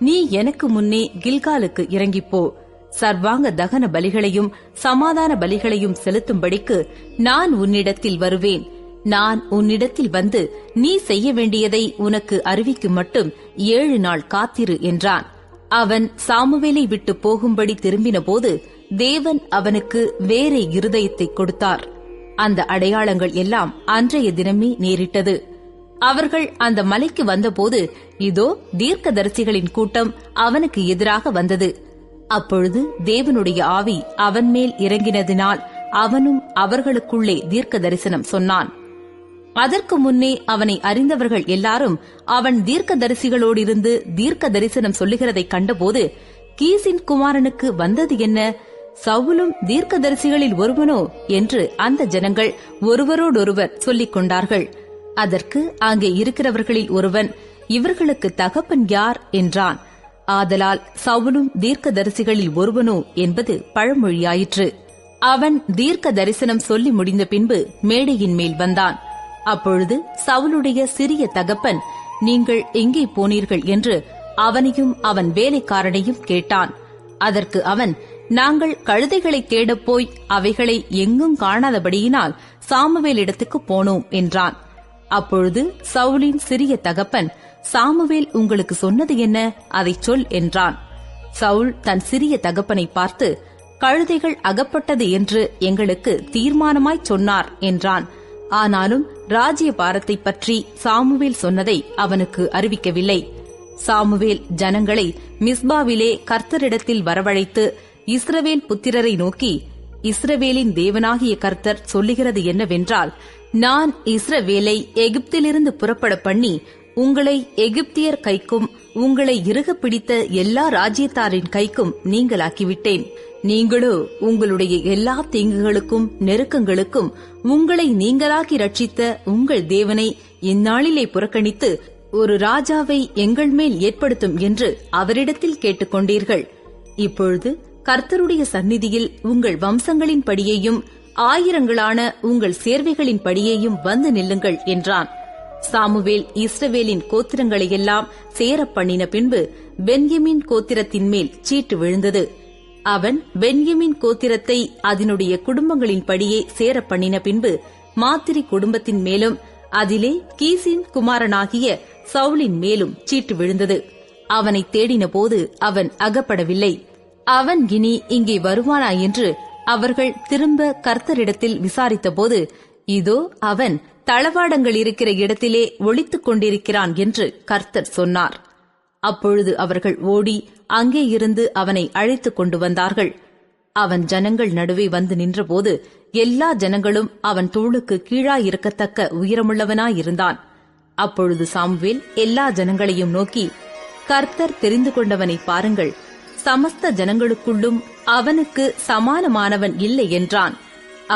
நீ எனக்கு முன்னே கில்காலுக்கு இறங்கிப்போ. சர்வாங்க தகன பலிகளையும் சமாதான பலிகளையும் செலுத்தும்படிக்கு நான் உன்னிடத்தில் வருவேன். நான் உன்னிடத்தில் வந்து நீ செய்ய வேண்டியதை உனக்கு அறிவிக்கும் மட்டும் 7 நாள் காத்திரு என்றான். அவன் சாமுவேலை விட்டு போகும்படி திரும்பின போது தேவன் அவனுக்கு வேறே இருதயத்தை கொடுத்தார். அந்த அடையாளங்கள் எல்லாம் அன்றைய தினமே நேரிட்டது. அவர்கள் அந்த மலைக்கு வந்தபோது இதோ தீர்க்கதரிசிகளின் கூட்டம் அவனுக்கு எதிராக வந்தது. அப்பொழுது தேவனுடைய ஆவி அவன் மேல் இறங்கினதினால் அவனும் அவர்களுக்குள்ளே தீர்க்க தரிசனம் சொன்னான். அதற்கு முன்னே அவனை அறிந்தவர்கள் எல்லாரும் அவன் தீர்க்கதரிசிகளோடிருந்து தீர்க்க தரிசனம் சொல்லுகிறதை கண்டபோது, கீசின் குமாரனுக்கு வந்தது என்ன? சவுலும் தீர்க்கதரிசிகளில் ஒருவனோ என்று அந்த ஜனங்கள் ஒருவரோடொருவர் சொல்லிக் கொண்டார்கள். அதற்கு அங்கே இருக்கிறவர்களில் ஒருவன், இவர்களுக்கு தகப்பன் யார் என்றான். ஆதலால் சவுலும் தீர்க்கதரிசிகளில் ஒருவனோ என்பது பழமொழியாயிற்று. அவன் தீர்க்க தரிசனம் சொல்லி முடிந்த பின்பு மேடையின் மேல் வந்தான். அப்பொழுது சவுலுடைய சிறிய தகப்பன், நீங்கள் எங்கே போனீர்கள் என்று அவனையும் அவன் வேலைக்காரனையும் கேட்டான். அதற்கு அவன், நாங்கள் கழுதைகளை தேடப் போய் அவைகளை எங்கும் காணாதபடியினால் சாமுவேலிடத்துக்கு போனோம் என்றான். அப்பொழுது சவுலின் சிறிய தகப்பன், சாமுவேல் உங்களுக்கு சொன்னது என்ன? அதைச் சொல் என்றான். சவுல் தன் சிறிய தகப்பனை பார்த்து, கழுதைகள் அகப்பட்டது என்று எங்களுக்கு தீர்மானமாய் சொன்னார் என்றான். ஆனாலும் ராஜ்ய பாரத்தை பற்றி சாமுவேல் சொன்னதை அவனுக்கு அறிவிக்கவில்லை. சாமுவேல் ஜனங்களை மிஸ்பாவிலே கர்த்தரிடத்தில் வரவழைத்து இஸ்ரவேல் புத்திரரை நோக்கி, இஸ்ரவேலின் தேவனாகிய கர்த்தர் சொல்லுகிறது என்னவென்றால், நான் இஸ்ரவேலை எகிப்திலிருந்து புறப்பட பண்ணி உங்களை எகிப்தியர் கைக்கும் உங்களை இறுக பிடித்த எல்லா ராஜ்யத்தாரின் கைக்கும் நீங்களாக்கிவிட்டேன். நீங்களோ உங்களுடைய எல்லா தீங்குகளுக்கும் நெருக்கங்களுக்கும் உங்களை நீங்களாக்கி ரட்சித்த உங்கள் தேவனை இந்நாளிலே புறக்கணித்து ஒரு ராஜாவை எங்கள் மேல் ஏற்படுத்தும் என்று அவரிடத்தில் கேட்டுக்கொண்டீர்கள். இப்பொழுது கர்த்தருடைய சந்நிதியில் உங்கள் வம்சங்களின் படியையும் ஆயிரங்களான உங்கள் சேர்வைகளின் படியையும் வந்து நில்லுங்கள் என்றான். சாமுவேல் இஸ்ரவேலின் கோத்திரங்களையெல்லாம் சேரப் பண்ணின பின்பு பென்யமீன் கோத்திரத்தின் மேல் சீட்டு விழுந்தது. அவன் பென்யமீன் கோத்திரத்தை அதனுடைய குடும்பங்களின் படியே சேரப் பண்ணின பின்பு மாத்திரி குடும்பத்தின் மேலும் அதிலே கீசின் குமாரனாகிய சவுலின் மேலும் சீட்டு விழுந்தது. அவனை தேடின போது அவன் அகப்படவில்லை. அவன் இனி இங்கே வருவானா என்று அவர்கள் திரும்ப கர்த்தரிடத்தில் விசாரித்தபோது, இதோ அவன் தளவாடங்கள் இருக்கிற இடத்திலே ஒளித்துக் கொண்டிருக்கிறான் என்று கர்த்தர் சொன்னார். அப்பொழுது அவர்கள் ஓடி அங்கே இருந்து அவனை அழைத்துக் கொண்டு வந்தார்கள். அவன் ஜனங்கள் நடுவே வந்து நின்றபோது எல்லா ஜனங்களும் அவன் தோளுக்கு கீழாயிருக்கத்தக்க உயரமுள்ளவனாயிருந்தான். அப்பொழுது சாமுவேல் எல்லா ஜனங்களையும் நோக்கி, கர்த்தர் தெரிந்து கொண்டவனை பாருங்கள், சமஸ்த ஜனங்களுக்குள்ளும் அவனுக்கு சமானமானவன் இல்லை என்றான்.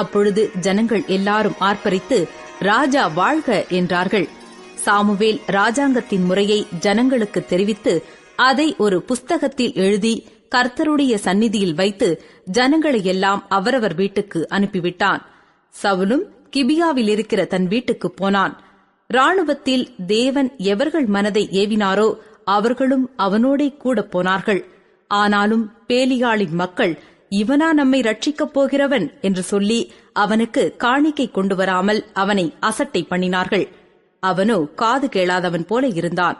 அப்பொழுது ஜனங்கள் எல்லாரும் ஆர்ப்பரித்து, ராஜா வாழ்க என்றார்கள். சாமுவேல் ராஜாங்கத்தின் முறையை ஜனங்களுக்கு தெரிவித்து அதை ஒரு புஸ்தகத்தில் எழுதி கர்த்தருடைய சந்நிதியில் வைத்து ஜனங்களை எல்லாம் அவரவர் வீட்டுக்கு அனுப்பிவிட்டான். சவுலும் கிபியாவில் இருக்கிற தன் வீட்டுக்கு போனான். இராணுவத்தில் தேவன் எவர்கள் மனதை ஏவினாரோ அவர்களும் அவனோடே கூட போனார்கள். ஆனாலும் பேலியாளின் மக்கள், இவனா நம்மை ரட்சிக்கப் போகிறவன் என்று சொல்லி அவனுக்கு காணிக்கை கொண்டு வராமல் அவனை அசட்டை பண்ணினார்கள். அவனோ காது கேளாதவன் போல இருந்தான்.